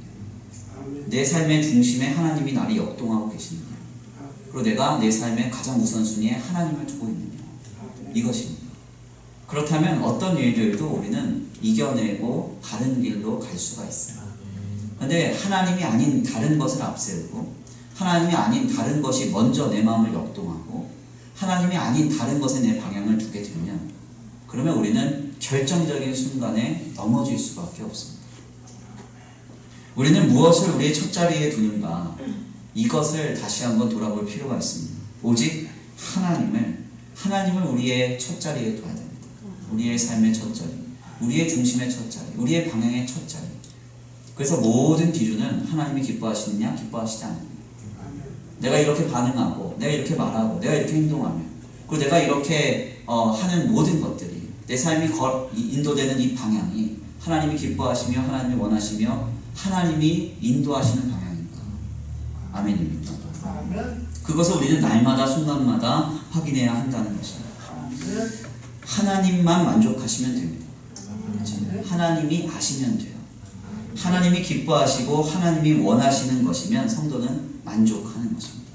Speaker 1: 내 삶의 중심에 하나님이 나를 역동하고 계시느냐, 그리고 내가 내 삶의 가장 우선순위에 하나님을 두고 있느냐, 이것입니다. 그렇다면 어떤 일들도 우리는 이겨내고 다른 길로 갈 수가 있어요. 그런데 하나님이 아닌 다른 것을 앞세우고 하나님이 아닌 다른 것이 먼저 내 마음을 역동하고 하나님이 아닌 다른 것에 내 방향을 두게 되면 그러면 우리는 결정적인 순간에 넘어질 수밖에 없습니다. 우리는 무엇을 우리의 첫자리에 두는가, 이것을 다시 한번 돌아볼 필요가 있습니다. 오직 하나님을 우리의 첫자리에 둬야 됩니다. 우리의 삶의 첫자리, 우리의 중심의 첫자리, 우리의 방향의 첫자리. 그래서 모든 기준은 하나님이 기뻐하시느냐 기뻐하시지 않느냐, 내가 이렇게 반응하고 내가 이렇게 말하고 내가 이렇게 행동하면, 그리고 내가 이렇게 하는 모든 것들이 내 삶이 인도되는 이 방향이 하나님이 기뻐하시며 하나님이 원하시며 하나님이 인도하시는 방향인가. 아멘입니다. 그것을 우리는 날마다 순간마다 확인해야 한다는 것입니다. 하나님만 만족하시면 됩니다. 하나님이 아시면 돼요. 하나님이 기뻐하시고 하나님이 원하시는 것이면 성도는 만족하는 것입니다.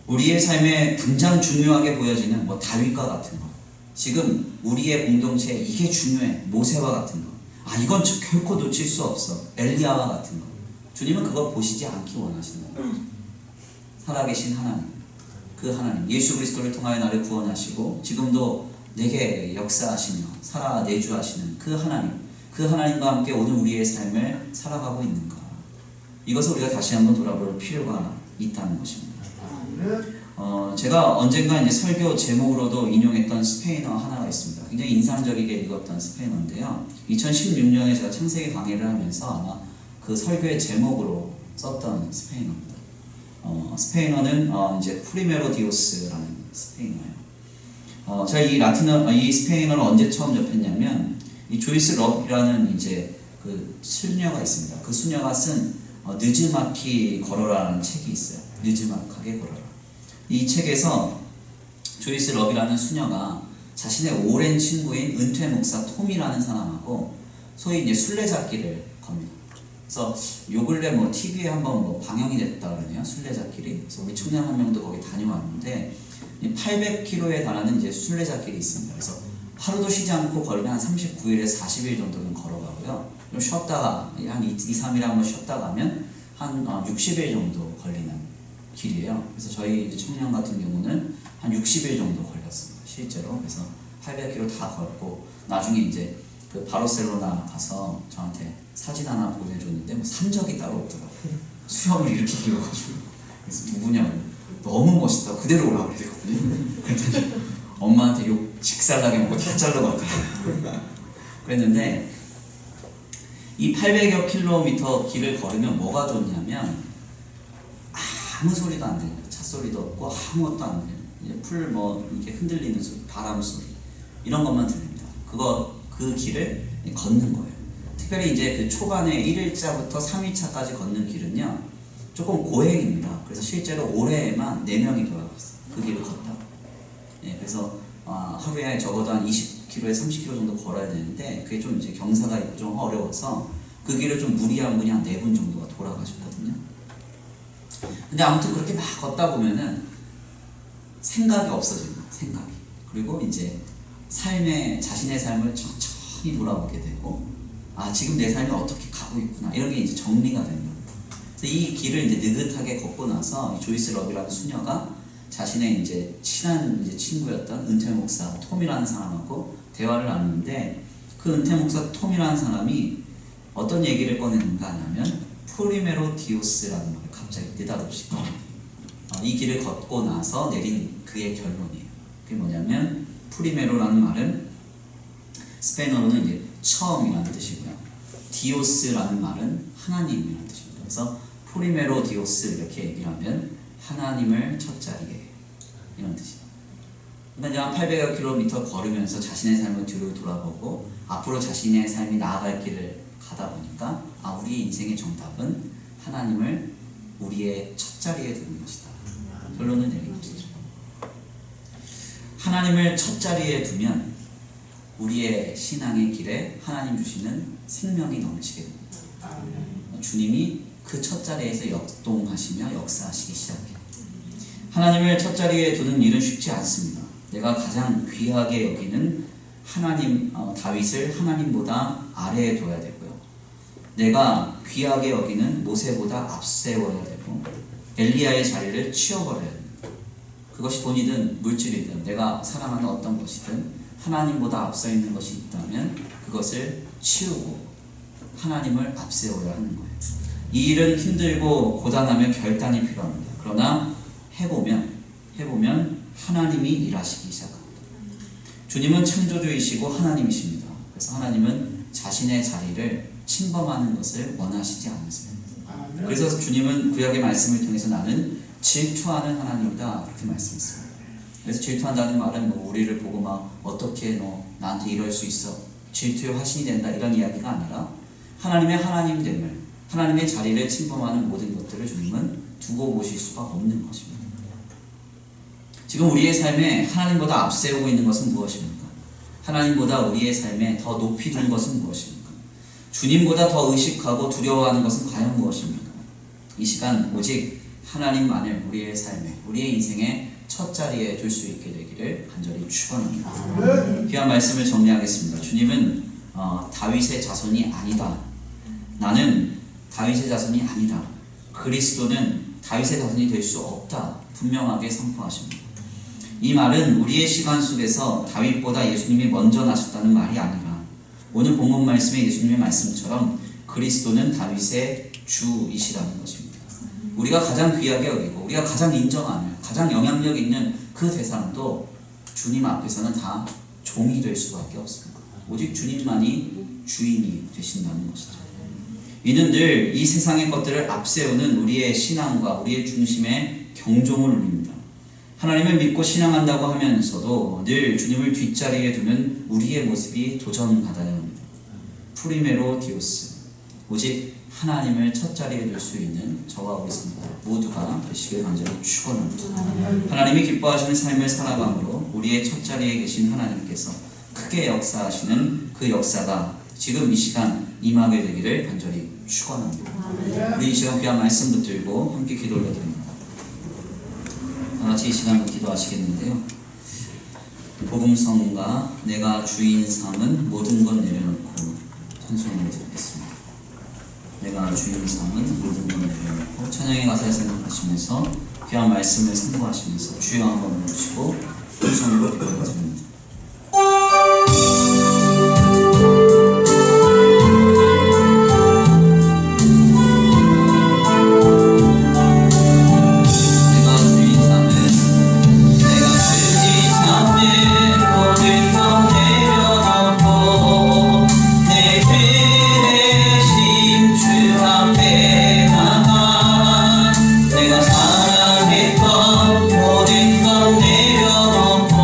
Speaker 1: 우리의 삶에 당장 중요하게 보여지는 다윗과 같은 것, 지금 우리의 공동체에 이게 중요해, 모세와 같은 것, 이건 결코 놓칠 수 없어, 엘리야와 같은 것, 주님은 그거 보시지 않기 원하시는 거예요. 살아계신 하나님, 그 하나님, 예수 그리스도를 통하여 나를 구원하시고 지금도 내게 역사하시며 살아내주하시는 그 하나님과 함께 오늘 우리의 삶을 살아가고 있는가, 이것을 우리가 다시 한번 돌아볼 필요가 있다는 것입니다. 제가 언젠가 이제 설교 제목으로도 인용했던 스페인어 하나가 있습니다. 굉장히 인상적이게 읽었던 스페인어인데요. 2016년에 제가 창세기 강의를 하면서 아마 그 설교의 제목으로 썼던 스페인어입니다. 스페인어는 이제 프리메로 디오스라는 스페인어예요. 제가 이 스페인어를 언제 처음 접했냐면 이 조이스 럽이라는 이제 그 수녀가 있습니다. 그 수녀가 쓴 느즈마키 걸어라는 책이 있어요. 느즈막하게 걸어라. 이 책에서 조이스 럽이라는 수녀가 자신의 오랜 친구인 은퇴 목사 톰이라는 사람하고 소위 이제 순례잡기를 겁니다. 그래서 요 근래 TV에 한번 방영이 됐다 그러네요. 순례잡길이. 그래서 우리 청년 한 명도 거기 다녀왔는데 800km에 달하는 이제 순례잡길이 있습니다. 그래서 하루도 쉬지 않고 걸으면 한 39일에서 40일 정도는 걸어가고요. 좀 쉬었다가 한 2-3일 한번 쉬었다 가면 한 60일 정도 걸리는 길이에요. 그래서 저희 청년 같은 경우는 한 60일 정도 걸렸습니다. 실제로. 그래서 800km 다 걸고 나중에 이제 그 바르셀로나 가서 저한테 사진 하나 보내줬는데 산적이 따로 없더라고요. 수염을 이렇게 길어가지고. 그래서 누구냐고, 너무 멋있다, 그대로 오라고 그랬거든요. 그랬더니 엄마한테 욕 직살나게 먹고 다 잘라갔더라고요. 그랬는데 이 800여 킬로미터 길을 걸으면 뭐가 좋냐면 아무 소리도 안 들려요. 차 소리도 없고 아무것도 안 들려요. 풀 이렇게 흔들리는 소리, 바람 소리, 이런 것만 들립니다. 그 길을 걷는 거예요. 특별히 이제 그 초반에 1일차부터 3일차까지 걷는 길은요 조금 고행입니다. 그래서 실제로 올해에만 4명이 돌아갔어요. 그 길을 걷다가. 그래서 하루에 적어도 한 20km에 30km 정도 걸어야 되는데 그게 좀 이제 경사가 있고 좀 어려워서 그 길을 좀 무리한 분이 한 4분 정도가 돌아가셨거든요. 근데 아무튼 그렇게 막 걷다 보면은 생각이 없어집니다. 생각이. 그리고 이제 자신의 삶을 천천히 돌아보게 되고, 지금 내 삶이 어떻게 가고 있구나. 이런 게 이제 정리가 됩니다. 그래서 이 길을 이제 느긋하게 걷고 나서 조이스 러비라는 수녀가 자신의 이제 친한 이제 친구였던 은퇴 목사 톰이라는 사람하고 대화를 나누는데, 그 은퇴 목사 톰이라는 사람이 어떤 얘기를 꺼내는가 하냐면 프리메로 디오스라는 말을 갑자기 느닷없이 꺼냅니다. 이 길을 걷고 나서 내린 그의 결론이에요. 그게 뭐냐면 프리메로라는 말은 스페인어로는 이제 처음이라는 뜻이고요. 디오스라는 말은 하나님이라는 뜻입니다. 그래서 프리메로 디오스 이렇게 얘기를 하면 하나님을 첫 자리에, 이런 뜻이에요. 그러니까 한 800여 킬로미터 걸으면서 자신의 삶을 뒤로 돌아보고 앞으로 자신의 삶이 나아갈 길을 가다 보니까 우리의 인생의 정답은 하나님을 우리의 첫 자리에 두는 것이다. 결론을 내린 것이죠. 하나님을 첫 자리에 두면 우리의 신앙의 길에 하나님 주시는 생명이 넘치게 됩니다. 주님이 그 첫 자리에서 역동하시며 역사하시기 시작해요. 하나님을 첫 자리에 두는 일은 쉽지 않습니다. 내가 가장 귀하게 여기는 다윗을 하나님보다 아래에 둬야 되고요. 내가 귀하게 여기는 모세보다 앞세워야 되고, 엘리야의 자리를 치워버려야 됩니다. 그것이 돈이든 물질이든 내가 사랑하는 어떤 것이든 하나님보다 앞서 있는 것이 있다면 그것을 치우고 하나님을 앞세워야 하는 거예요. 이 일은 힘들고 고단하며 결단이 필요합니다. 그러나 해보면 하나님이 일하시기 시작합니다. 주님은 창조주이시고 하나님이십니다. 그래서 하나님은 자신의 자리를 침범하는 것을 원하시지 않으세요. 그래서 주님은 구약의 말씀을 통해서 나는 질투하는 하나님이다, 그렇게 말씀했어요. 그래서 질투한다는 말은 우리를 보고 어떻게 너 나한테 이럴 수 있어, 질투의 화신이 된다, 이런 이야기가 아니라 하나님의 하나님됨을, 하나님의 자리를 침범하는 모든 것들을 주님은 두고 보실 수가 없는 것입니다. 지금 우리의 삶에 하나님보다 앞세우고 있는 것은 무엇입니까? 하나님보다 우리의 삶에 더 높이 두는 것은 무엇입니까? 주님보다 더 의식하고 두려워하는 것은 과연 무엇입니까? 이 시간 오직 하나님만을 우리의 삶에, 우리의 인생의 첫 자리에 둘 수 있게 되기를 간절히 축원합니다. 귀한 말씀을 정리하겠습니다. 주님은 다윗의 자손이 아니다. 나는 다윗의 자손이 아니다. 그리스도는 다윗의 자손이 될 수 없다. 분명하게 선포하십니다. 이 말은 우리의 시간 속에서 다윗보다 예수님이 먼저 나셨다는 말이 아니라 오늘 본문 말씀의 예수님의 말씀처럼 그리스도는 다윗의 주이시라는 것입니다. 우리가 가장 귀하게 여기고 우리가 가장 인정하며 가장 영향력 있는 그 대상도 주님 앞에서는 다 종이 될 수밖에 없습니다. 오직 주님만이 주인이 되신다는 것이죠. 이는 늘 이 세상의 것들을 앞세우는 우리의 신앙과 우리의 중심에 경종을 울립니다. 하나님을 믿고 신앙한다고 하면서도 늘 주님을 뒷자리에 두는 우리의 모습이 도전받아야 합니다. 프리메로 디오스, 오직 하나님을 첫 자리에 둘 수 있는 저와 우리 성도 모두가 되시길 간절히 축원합니다. 하나님이 기뻐하시는 삶을 살아감으로 우리의 첫 자리에 계신 하나님께서 크게 역사하시는 그 역사가 지금 이 시간 임하게 되기를 간절히 축원합니다. 우리 이 시간 귀한 말씀 붙들고 함께 기도 올려드립니다. 다 같이 이 시간으로 기도하시겠는데요. 복음성가 내가 주인 삼은 모든 것 내려놓고 찬송을 드리겠습니다. 내가 주인 삼은 모든 것 내려놓고 찬양의 가사를 생각하시면서 귀한 말씀을 선포하시면서 주여 한번 모시고 음성으로 기도드립니다.
Speaker 2: 내가 사랑했던 모든 것 내려놓고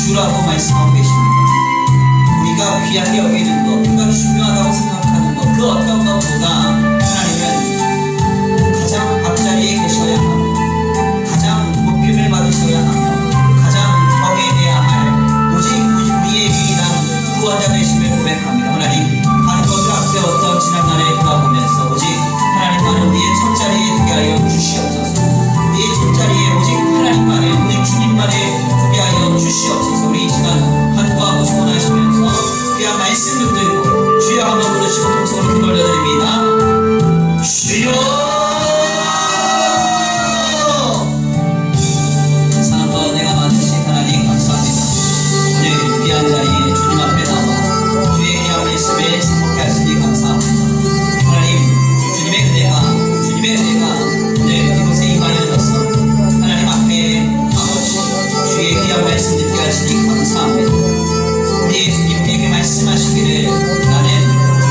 Speaker 1: 주라고 말씀하고 계십니다. 우리가 귀하게 여기는 것, 우리가 중요하다고 생각하는 것, 그 어떤 것보다 하나님은 가장 앞자리에 계셔야 하고 가장 높임을 받으셔야 하며 가장 경외해야 할 오직 우리의 유일한 구원자 되심을 고백합니다. 하나님, 다른 것을 앞세웠던 지난날에 돌아보면서 오직 하나님만을 우리의 첫자리에 두게 하여 주시옵소서. 우리의 첫자리에 오직 하나님만을, 오직 주님만을 두게 하여 주시옵소서. 우리 이 시간 간구하고 소원하시면서 귀한 말씀 붙들고 주여 한번 부르시고 통성으로 귀 돌려드립니다. 주여! 사랑과 은혜가 많으신 하나님 감사합니다. 오늘 귀한 자리에 주님 앞에 나와 주의 귀한 말씀을 사먹게 하시니 감사합니다. 하나님, 주님의 은혜가 오늘 이곳에 임하여져서 하나님 앞에 아버지 주의 귀한 말씀 듣게 하시니 감사합니다. 우리 예수님 우리에게 말씀하시기를 나는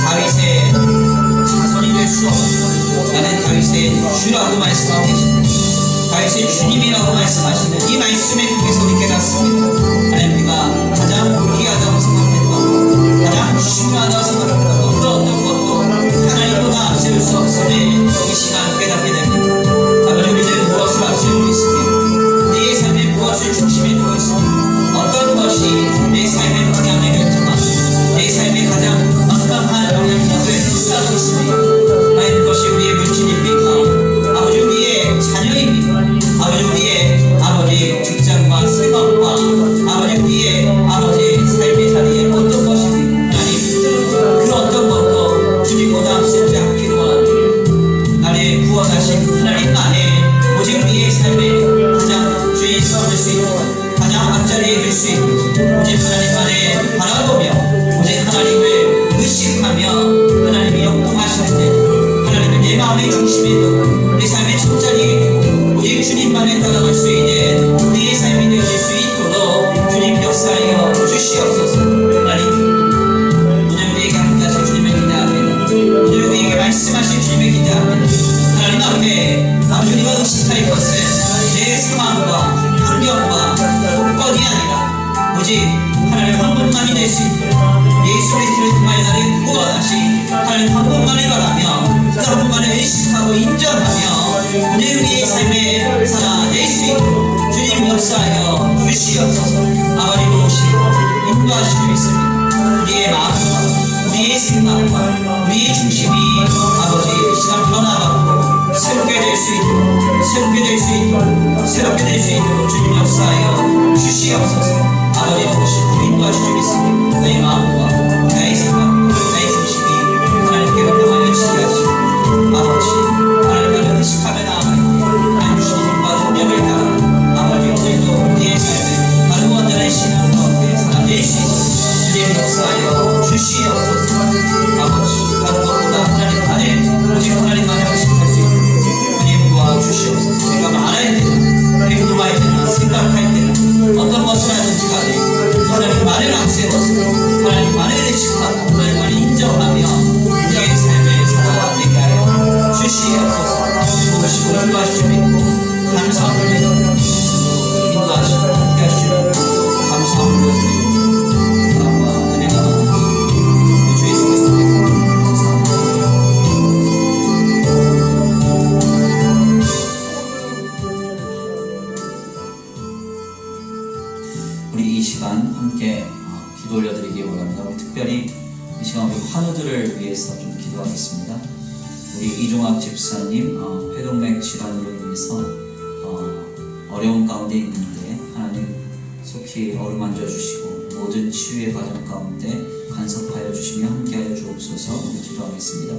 Speaker 1: 다윗의 자손이 될 수 없고 나는 다윗의 주라고 말씀하고 계십니다. 다윗의 주님이라고 말씀하시는 이 말씀에 통해서 우리 깨닫습니다. 하나님, 우리가 가장 귀하다고 생각했던 가장 중요하다고 생각했던 그 어떤 것도 하나님보다 앞세울 수 없음을 이 시간 깨닫게 됩니다. 아버지, 우리는 무엇을 앞세우고 있으며 우리의 삶에 무엇을 중심에 두고 있으며 어떤 것이 내 삶의 방향을 결정하고 내 삶에 가장 막강한 영향력을 쌓고 있으며 하나님, 그것이 우리의 물질입니까? 아버지, 우리의 자녀입니까? 아버지, 우리의 아버지 직장과 생업과 아버지 우리의 아버지 삶의 자리에 어떤 것입니까? 하나님, 그 어떤 것도 주님보다 앞서지 않기로 하나님, 나를 구원하신 하나님 안에 오직 우리의 삶에 가장 주인 삼을 수 있고 가장 앞자리에 둘 수 있고 오직 하나님만을 바라보며 오직 하나님을 의식하며 하나님이 역동하시는데 하나님을 내 마음의 중심에 두고 내 삶의 첫자리에 두고 오직 주님만을 따라갈 수 있는 우리의 삶이 되어질 수 있도록 주님 역사하여 주시옵소서. 하나님, 오늘 우리에게 함께하신 주님을 기대합니다. 오늘 우리에게 말씀하신 주님을 기대합니다. 하나님 앞에 아버지 우리가 의식할 것은 내 상황과 환경과 조건이 아니라 오직 하나님 한 분만이 될 수 있도록 예수 그리스도를 통하여 나를 구원하신 하나님 한 분만을 바라며 그 한 분만을 의식하고 인정하며 오늘 우리의 삶에 살아낼 수 있도록 주님 역사하여 주시옵소서. 아버지 도우시고 인도하시고 있습니다. 우리의 마음과 우리의 생각과 우리의 중심이 아버지 이 시간 변화받고 새롭게 될 수 있도록 새롭게 될 수 있도록 새롭게 될 수 있도록 주님 역사하여 주시옵소서. 아버지 도우시고 인도하시고 있습니다. 나의 마음과 나의 생각과 나의 중심이 하나님께로 향하여 지게 하시고 아버지 하나님을 의식하며 나아갈 때 하나님 주신 힘과 능력을 따라 아버지 오늘도 우리의 삶을 다른 원자의 신앙 가운데 살아낼 수 있도록 주님 역사하여 주시옵소서. 아버지 다른 것보다 하나님 안에 오직 하나님만을 의식할 수 있도록 주님 도와주시옵소서. 제가 말할 때나 행동할 때나 생각할 때나 어떤 것을 하든지 간에 하나님 말을 앞세워서 하나님 말을 의식하고 하나님을 인정하며 우리의 삶을 살아내게 하여 주시옵소서. 도우시고 인도하시고 믿고 감사합니다. 인도하시고 함께하시고 감사합니다. 사랑과 은혜가 많은 주 예수 그리스도의 감사합니다. 우리 이 시간 함께 기도 올려드리기 원합니다. 우리 특별히 이 시간 우리 환우들을 위해서 좀 기도하겠습니다. 우리 이종학 집사님 폐동맥 질환으로 인해서 어려운 가운데 있는데 하나님 속히 어루만져 주시고 모든 치유의 과정 가운데 간섭하여 주시며 함께하여 주옵소서. 우리 기도하겠습니다.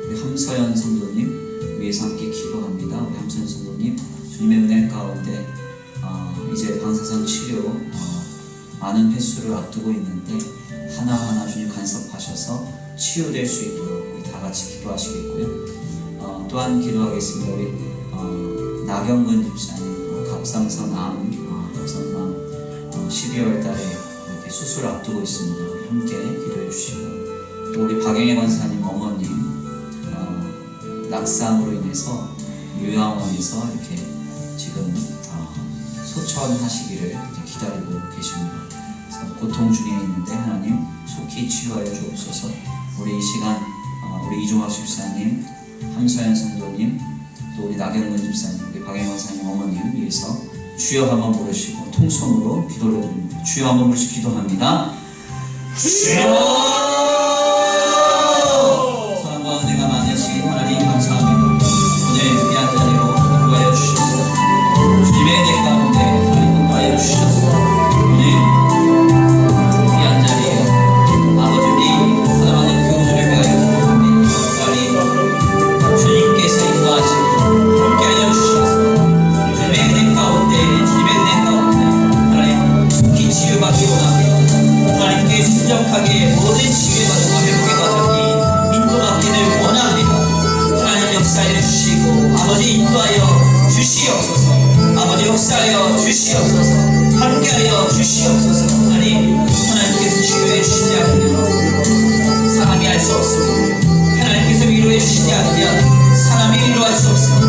Speaker 1: 우리 함서연 성도님 위해서 함께 기도합니다. 우리 함서연 성도님 주님의 은혜 가운데 이제 방사선 치료 많은 횟수를 앞두고 있는데 하나하나 주님 간섭하셔서 치유될 수 있도록 우리 다 같이 기도하시겠고요. 또한 기도하겠습니다. 우리 나경근 집사님 갑상선 암 12월 달에 이렇게 수술 앞두고 있습니다. 우리 함께 기도해 주시고 또 우리 박영애 권사님 어머님 낙상으로 인해서 요양원에서 이렇게 지금 소천하시기를 기다리고 계십니다. 고통 중에 있는데 하나님 속히 치유하여 주옵소서. 우리 이 시간 우리 이종학 집사님, 함서연 성도님, 또 우리 나경근 집사님, 우리 박영원 사님 어머님 위해서 주여 한번 부르시고 통성으로 기도를 드립니다. 주여 한번 부르시고 기도합니다. 주여! 사랑과 은혜가 많으신 하나님 감사합니다. 오늘 귀한 자리로 인도하여 주셔서 주님의 은혜 가운데 하나님 인도하여 주셔서 오늘 귀한 자리에 아버지 우리 사랑하는 교우들을 위하여 기도합니다. 빨리 주님께서 인도하시고 함께하여 주셔서 주님의 은혜 가운데 하나님 속히 치유받기 원합니다. 하나님께 순종하게 모든 치유의 과정과 회복의 과정이 인도받기를 원합니다. 하나님 역사해 주시고 아버지 인도하여 주시옵소서. 아버지 역사하여 주시옵소서. 함께하여 주시옵소서. 하나님께서 치유해 주시지 않으면 사람이 할 수 없습니다. 하나님께서 위로해 주시지 않으면 사람이 위로할 수 없습니다.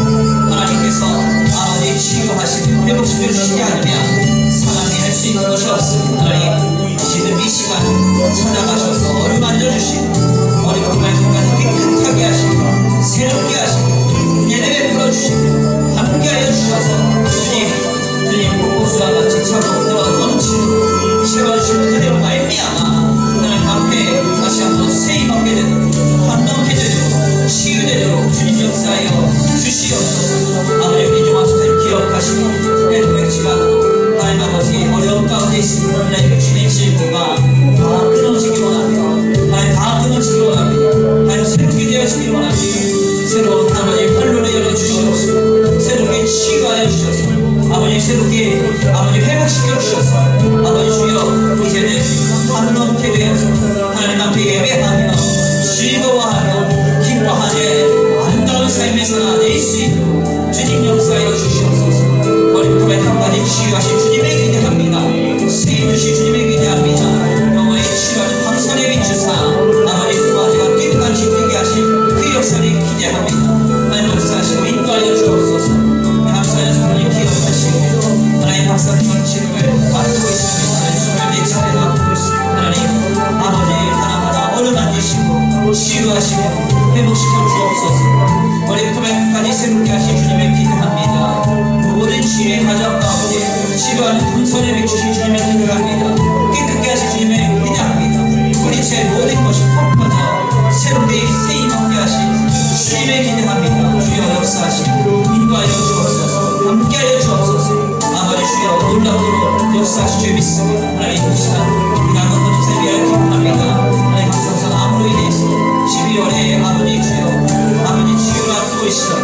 Speaker 1: 하나님께서 아버지 치유하시고 회복시켜 주시지 않으면 사람이 할 수 있는 것이 없습니다. 하나님 지금 이 시간 찾아가셔서 어루만져 주시고 어리고 말씀까지 깨끗하게 하시고 새롭게 하시고 은혜를 베풀어 주시고 함께하여 주셔서 주님 폭포수와 같이 차고 넘치는 채워주시는 은혜로 말미암아 하나님 앞에 다시 한번 세임 얻게 되도록 감동해 되도록 치유되도록 주님 역사하여 주시옵소서. 아버지 우리 종합수사님 기억하시고 회복의 시간으로 하나님 아버지 어려운 가운데 있으면 하나님 주님 질문과 다 끊어지기 원합니다. 하나님 다 끊어지기 원합니다. 하나님 새롭게 되어지기 원합니다. 새로운 아버지 활로를 열어주시옵소서. 새롭게 치유하여 주셔서 아버지 새롭게 아버지 회복시켜 주셔서 아버지 주여 이제는 한넘게 되어서 하나님 앞에 예배하며 즐거워하며 기뻐하며 아름다운 삶의 살아 낼 수 있도록 주님 역사하여 주시옵소서. 머리부터 발끝까지 치유하신 주님의 기대합니다. 세임 주신 주님의 기대합니다. 영원히 치유하는 황선의 빛주사 아버지 수고하시가 깨끗한 지키게 하신 그 역사를 기대합니다. 하나님 역사하시고 인도하여 주옵소서. 감사의 성도님 기억하시고 하나님 박사님 치료를 받고 있습니다. 하나님 24차례나 하나님 아버지 하나하나 어루만지시고 치유하시고 회복시켜 주옵소서. 머리부터 발끝까지 새롭게 하신 주님을 기대합니다. 모든 치유의 과정 가운데 치료하는 풍선을 비추신 주님을 기대합니다. 깨끗게 하신 주님을 기대합니다. 우리체 모든 것이 폭파져 새롭게 세임 얻게 하신 주님을 기대합니다. 주여 역사하시고 인도하여 주옵소서. 함께하여 주옵소서. 아버지 주여 놀랍도록 역사하실 줄 믿습니다. 하나님 이 시간 나는 것을 위하여 기도합니다. 하나님 항상 암으로 인해서 12월에 아버지 주여 아버지 치유를 앞두고 있어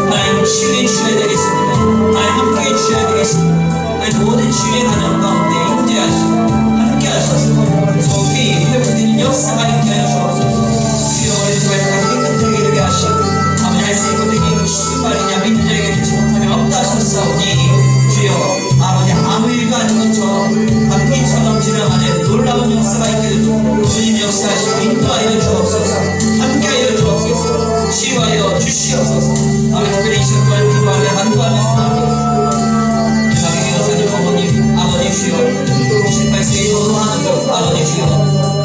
Speaker 1: 하나님 치유해 주셔야 되겠습니다. 하나님 함께해 주셔야 되겠습니다. 하나님 모든 치유의 과정 가운데 임재하시고 함께 하셔서 속히 회복되는 역사가 있게 하여 주옵소서. 주여 우리 두발까지 깨끗하게 되게 하시고 아버지 할 수 있고 되게 무슨 말이냐 믿는 자에게 되지 못하면 없다 하셨사오니 주여 아버지 아무 일도 아닌 것처럼 감기처럼 지나가는 놀라운 역사가 있게 되도록 주님 역사하시고 인도하여 주옵소서. 함께하여 주옵소서. 치유하여 주시옵소서. 아버지 특별히 이 시간 동안 기도하며 간구하며 사랑합니다. 박영희 여사님 어머님 아버지 주여 98세의 노동하는 것 아버지 주여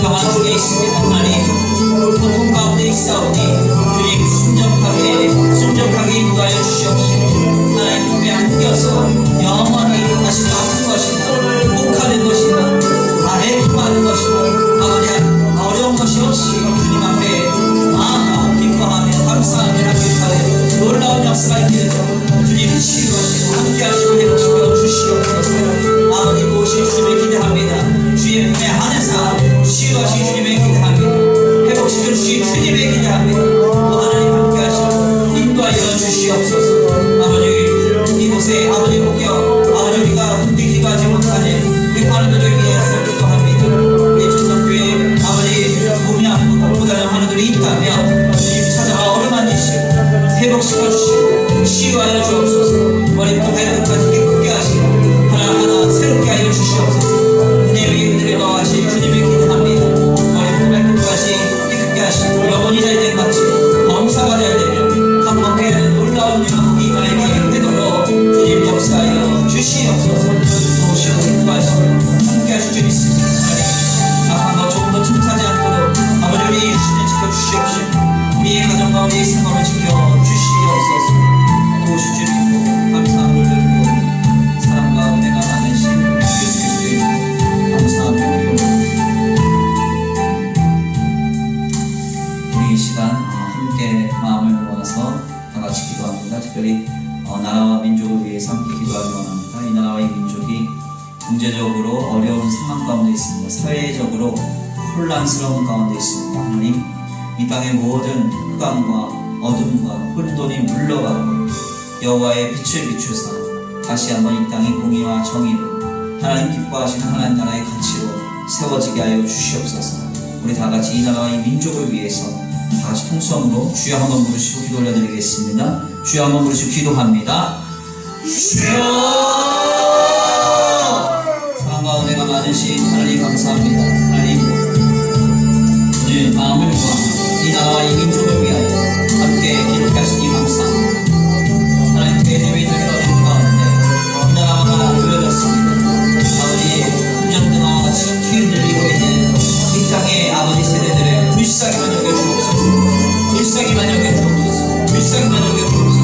Speaker 1: 병환 중에 있습니다. 하나님 고통 가운데 있사오니 주님 순정하게 인도하여 주시옵시고 하나님 품에 안겨서 영원히 다시 아픈 것이나 혹하는 것이나 아래통하는 것이나 아버지 어려운 것이 없이 주님 앞에 마음과 기뻐하며 감사하며 하기를 놀라운 역사가 있게 되도록 주님 치유하시고 함께하시고 회복시켜 주시옵소서. 아버지 모신 주님을 기대합니다. 주의 품에 안에서 치유하신 주님을 기대합니다. 회복시켜 주신 주님을 기대합니다. 또 하나님 함께하시고 인도하여 주시옵소서. 아버지 이곳에 아버지 복여 아버지 우리가 흔들기 어려운 상황 가운데 있습니다. 사회적으로 혼란스러운 가운데 있습니다. 하나님, 이 땅의 모든 흑암과 어둠과 혼돈이 물러가고 여호와의 빛을 비추사 다시 한번 이 땅의 공의와 정의로 하나님 기뻐하시는 하나님 나라의 가치로 세워지게 하여 주시옵소서. 우리 다같이 이 나라와 이 민족을 위해서 다같이 통성으로 주여 한번 부르시고 기도 올려드리겠습니다. 주여 한번 부르시고 기도합니다. 주여! 사랑과 은혜가 많으신 하나님 감사합니다. 하나님, 오늘 마음을 모아 이 나라와 이 민족을 위하여 함께 기록해 하시니 감사합니다. 하나님, 대대의 어려운 가운데 이 나라가 놓여졌습니다. 아버지, 운전등화와 같이 흔들리고 있는 이 땅의 아버지 세대들을 불쌍히만 여겨주옵소서. 불쌍히만 여겨주옵소서. 불쌍히만 여겨주옵소서.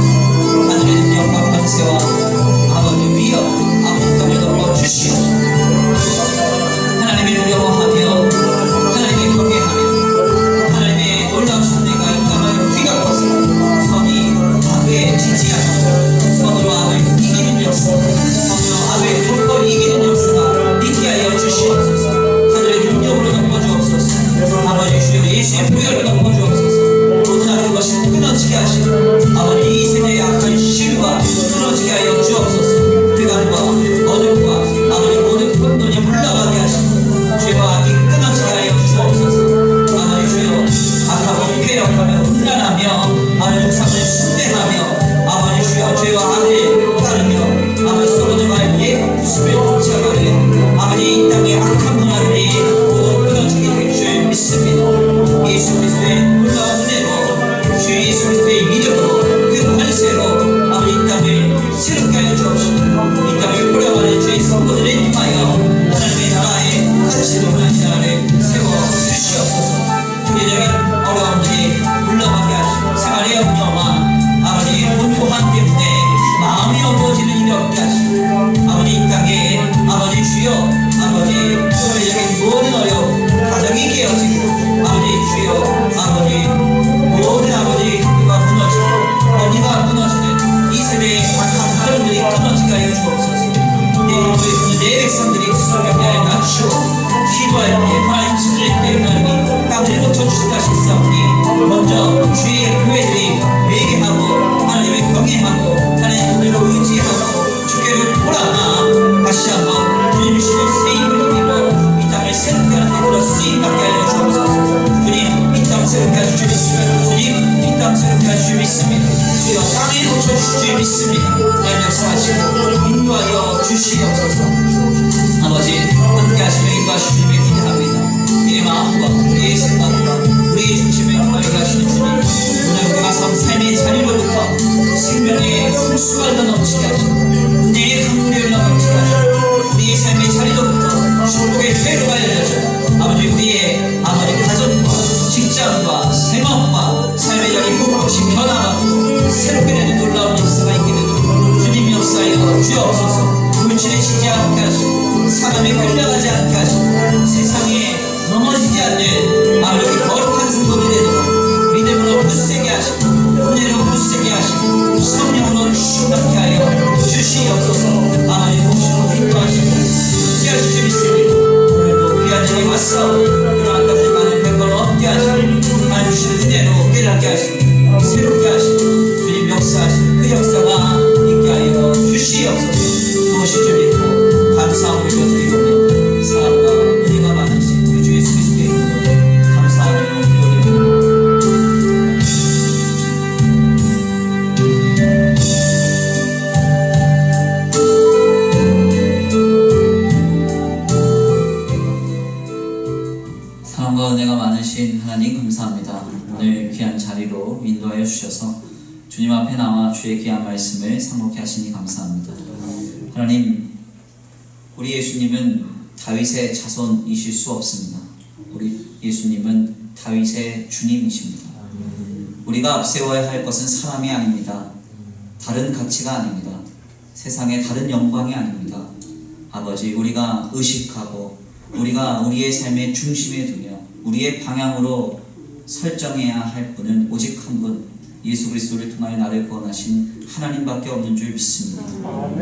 Speaker 1: 하늘의 능력과 권세와 아버지 위엄, 아버지 땅을 덮어주시옵소서. 하나님의 두려워하며 하나님의 경외하며 하나님의 놀라우신 내가 이 땅을 뒤덮어서 선이 악에 지지하고 선으로 악을 이기는 역사, 선으로 악을 돌고 이기는 역사가 있게 하여 주시옵소서. 하늘의 능력으로 덮어주옵소서. 아버지 주여 예수의 부여로 덮어주옵소서. 모든 악한 것이 끊어지게 하시고 아버지 이 세대의 악한 신과 끊어지게 하여 주옵소서. 흑암과 어둠과 아버지 모든 혼돈이 물러가게 하시고 죄와 악이 끊어지게 하여 주옵소서. 아버지 주여 악하고 쾌역하며 음란하며 아버지 우상을 숭배하며 아버지 주여 죄와 악을 따르며 아버지 서로들과의 옛 구습을 쫓아가는 아버지 이 땅의 악한 문화들이 모두 끊어지게 될 줄 믿습니다. 예수 그리스도의 놀라운 은혜로 주 예수 그리스도의 믿음으로 그 권세로 아버지 이 땅을 새롭게 하여 주옵시고 이 땅을 꾸려가는 주의 성도들을 통하여 하나님의 나라의 가치로 하나님의 나라를 세워주시옵소서. 개인적인 어려움들이 물러가게 하시고 생활의 염려와 아버지 본토함 때문에 마음이 어두워지는 일이 없게 하시고 아버지 이 땅에 아버지 주여 아버지 교회적인 모든 어려움 가정이 깨어지고 아버지 주여 아버지 모든 아버지 학교가 무너지고 어디가 무너지는 이 세대의 악한 흐름들이 끊어지게 하여 주옵소서. 내 백성들이 스스로 경계하여 낮추고 기도할 때 하나님 지킬 때 하나님이 땅을 고쳐주신다 하셨사오니 먼저 주의 교회들이 회개하고 하나님을 경외하고 하나님의 은혜로 의지하고 주께로 돌아가 다시 한번 주님 주시는 새 힘을 힘입어 이 땅을 새롭게 하는 데 들어 쓰임받게 하여 주옵소서. 주님 이 땅 새롭게 하실 줄 믿습니다. 주님 이 땅 새롭게 하실 줄 믿습니다. 주여 땅을 고쳐주실 줄 믿습니다. 하나님 역사하시고 인도하여 주시옵소서. 아버지 함께 하시며 인도하실 주님을 기대합니다. 우리의 마음과 우리의 생각과 우리의 중심을 통하여 가시는 주님, 오늘 우리가 삶의 자리로부터 생명의 풍수가 넘치게 하시고 은혜의 강물이 넘치게 하시고 우리의 삶의 자리로부터 축복의 회로가 열려져 아버지 우리의 아버지 가정과 직장과 생업과 삶의 자리 곳곳이 변화하고 새롭게 되는 놀라운 역사가 있게 되도록 주님 역사여 주옵소서. 물질에 지지 않게 하시고 사람에 끌려가지 않게 하시고 세상에 넘어지지 않는 아버지 거룩한 성도들이 되도록 믿음으로 굳세게 하시고 은혜로 굳세게 하시고 성령으로 충만케 하여 주시옵소서. 아버지 복식으로 인도하시고 함께하실 줄 믿습니다. 오늘도 귀한 자리에 왔어 그러한 것들 많은 백걸 얻게 하시고 하나님 주시는 은혜로 깨닫게 하시고 새롭게 하시고 주님 역사하시는 그 역사가 있게 하여 주시옵소서. 무엇이 줄 믿고 감사함을 드리오며 사랑과 은혜가 많으신 우리 주 예수 그리스도의 이름으로 감사하며 기도드립니다. 사랑과 은혜가 많으신 하나님 감사합니다. 오늘 귀한 자리로 인도하여 주셔서 주님 앞에 나와 주의 귀한 말씀을 상고케 하시니 감사합니다. 하나님, 우리 예수님은 다윗의 자손이실 수 없습니다. 우리 예수님은 다윗의 주님이십니다. 우리가 앞세워야 할 것은 사람이 아닙니다. 다른 가치가 아닙니다. 세상의 다른 영광이 아닙니다. 아버지, 우리가 의식하고 우리가 우리의 삶의 중심에 두며 우리의 방향으로 설정해야 할 분은 오직 한 분, 예수 그리스도를 통하여 나를 구원하신 하나님밖에 없는 줄 믿습니다.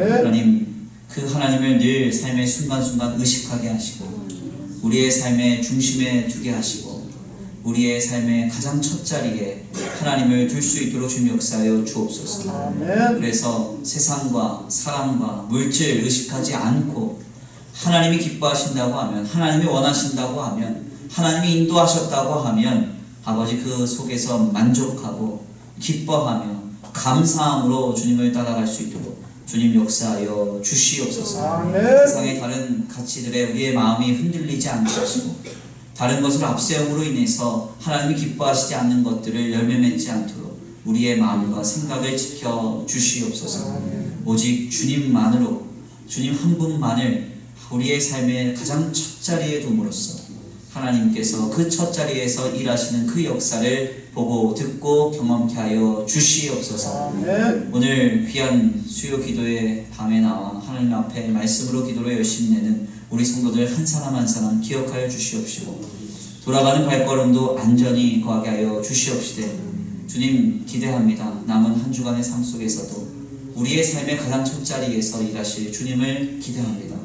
Speaker 1: 하나님, 그 하나님을 늘 삶의 순간순간 의식하게 하시고 우리의 삶의 중심에 두게 하시고 우리의 삶의 가장 첫 자리에 하나님을 둘 수 있도록 주님 역사하여 주옵소서. 그래서 세상과 사람과 물질 의식하지 않고 하나님이 기뻐하신다고 하면, 하나님이 원하신다고 하면, 하나님이 인도하셨다고 하면 아버지 그 속에서 만족하고 기뻐하며 감사함으로 주님을 따라갈 수 있도록 주님 역사하여 주시옵소서. 세상의 다른 가치들에 우리의 마음이 흔들리지 않게 하시고 다른 것을 앞세움으로 인해서 하나님이 기뻐하시지 않는 것들을 열매 맺지 않도록 우리의 마음과 생각을 지켜 주시옵소서. 오직 주님만으로, 주님 한 분만을 우리의 삶의 가장 첫 자리에 둠으로써 하나님께서 그 첫 자리에서 일하시는 그 역사를 보고 듣고 경험케 하여 주시옵소서. 오늘 귀한 수요 기도의 밤에 나와 하나님 앞에 말씀으로 기도로 열심히 내는 우리 성도들 한 사람 한 사람 기억하여 주시옵시고 돌아가는 발걸음도 안전히 거하게 하여 주시옵시되 주님 기대합니다. 남은 한 주간의 삶 속에서도 우리의 삶의 가장 첫 자리에서 일하실 주님을 기대합니다.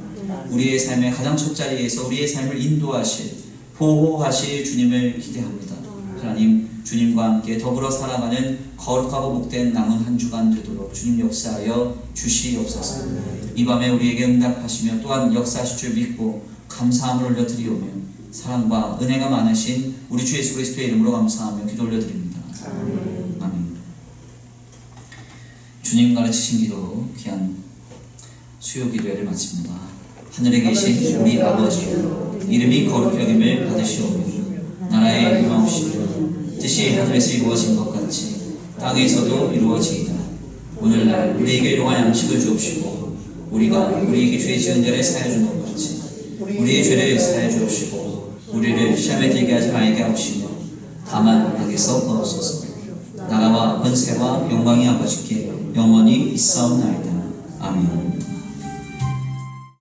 Speaker 1: 우리의 삶의 가장 첫 자리에서 우리의 삶을 인도하실, 보호하실 주님을 기대합니다. 하나님, 주님과 함께 더불어 살아가는 거룩하고 복된 남은 한 주간 되도록 주님 역사하여 주시옵소서. 이 밤에 우리에게 응답하시며 또한 역사하실 줄 믿고 감사함을 올려드리오며 사랑과 은혜가 많으신 우리 주 예수 그리스도의 이름으로 감사하며 기도 올려드립니다. 아멘. 주님 가르치신 기도 귀한 수요 기도회를 마칩니다. 하늘에 계신 우리 아버지여, 이름이 거룩히 여김을 받으시오며 나라의 임하옵시며 뜻이 하늘에서 이루어진 것 같이 땅에서도 이루어지이다. 오늘날 우리에게 일용할 양식을 주옵시고 우리가 우리에게 죄 지은 자를 사하여 준 것 같이 우리의 죄를 사하여 주옵시고 우리를 시험에 들게 하지 말게 하옵시며 다만 악에서 구하옵소서. 나라와 권세와 영광이 아버지께 영원히 있사옵나이다. 아멘.